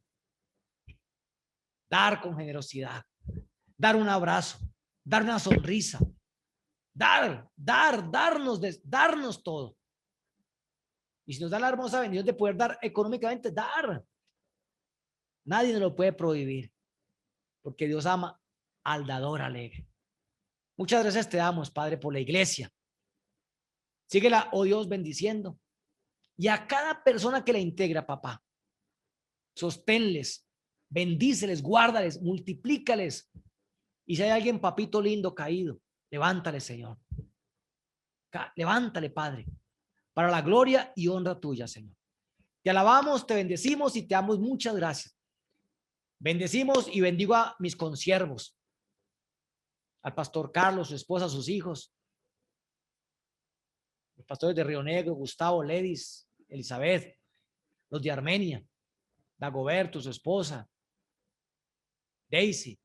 Dar con generosidad, dar un abrazo, dar una sonrisa, darnos todo. Y si nos da la hermosa bendición de poder dar económicamente, dar. Nadie nos lo puede prohibir, porque Dios ama al dador alegre. Muchas gracias te damos, Padre, por la iglesia. Síguela, oh Dios, bendiciendo. Y a cada persona que la integra, papá, sosténles, bendíceles, guárdales, multiplícales. Y si hay alguien, papito lindo, caído, levántale, Señor. Levántale, Padre, para la gloria y honra tuya, Señor. Te alabamos, te bendecimos y te damos muchas gracias. Bendecimos y bendigo a mis consiervos, al pastor Carlos, su esposa, sus hijos, los pastores de Río Negro, Gustavo, Ledis, Elizabeth, los de Armenia, Dagoberto, su esposa, Daisy,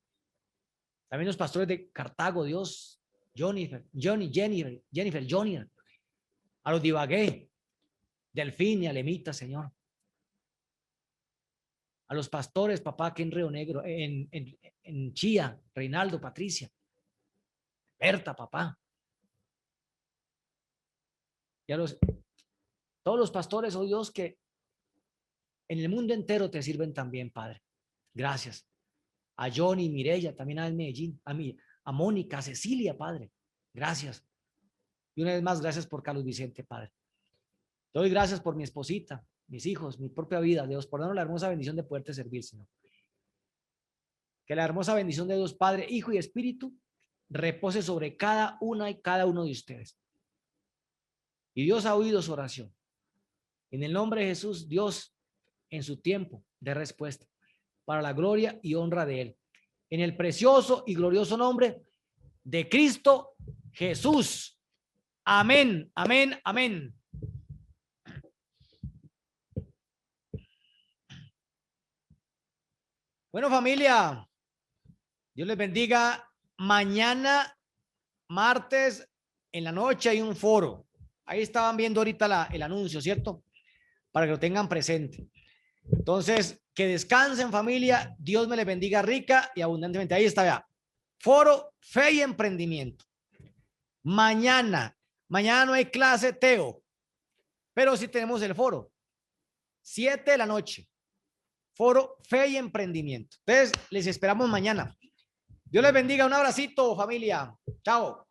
también los pastores de Cartago, Dios, Jennifer, a los de Ibagué, Delfín y Alemita, Señor. A los pastores, papá, que en Río Negro, en Chía, Reinaldo, Patricia, Berta, papá. Y a todos los pastores, oh Dios, que en el mundo entero te sirven también, Padre. Gracias. A Johnny, Mireya, también a Medellín, a Mónica, a Cecilia, Padre. Gracias. Y una vez más, gracias por Carlos Vicente, Padre. Te doy gracias por mi esposita, mis hijos, mi propia vida, Dios, por darnos la hermosa bendición de poderte servir, Señor. Que la hermosa bendición de Dios, Padre, Hijo y Espíritu, repose sobre cada una y cada uno de ustedes. Y Dios ha oído su oración. En el nombre de Jesús, Dios, en su tiempo de respuesta, para la gloria y honra de Él. En el precioso y glorioso nombre de Cristo Jesús. Amén, amén, amén. Bueno, familia, Dios les bendiga. Mañana, martes, en la noche hay un foro. Ahí estaban viendo ahorita el anuncio, ¿cierto? Para que lo tengan presente. Entonces, que descansen, familia. Dios me les bendiga rica y abundantemente. Ahí está, ya. Foro, fe y emprendimiento. Mañana no hay clase, Teo, pero sí tenemos el foro. 7 de la noche. Foro, fe y emprendimiento. Entonces, les esperamos mañana. Dios les bendiga. Un abracito, familia. Chao.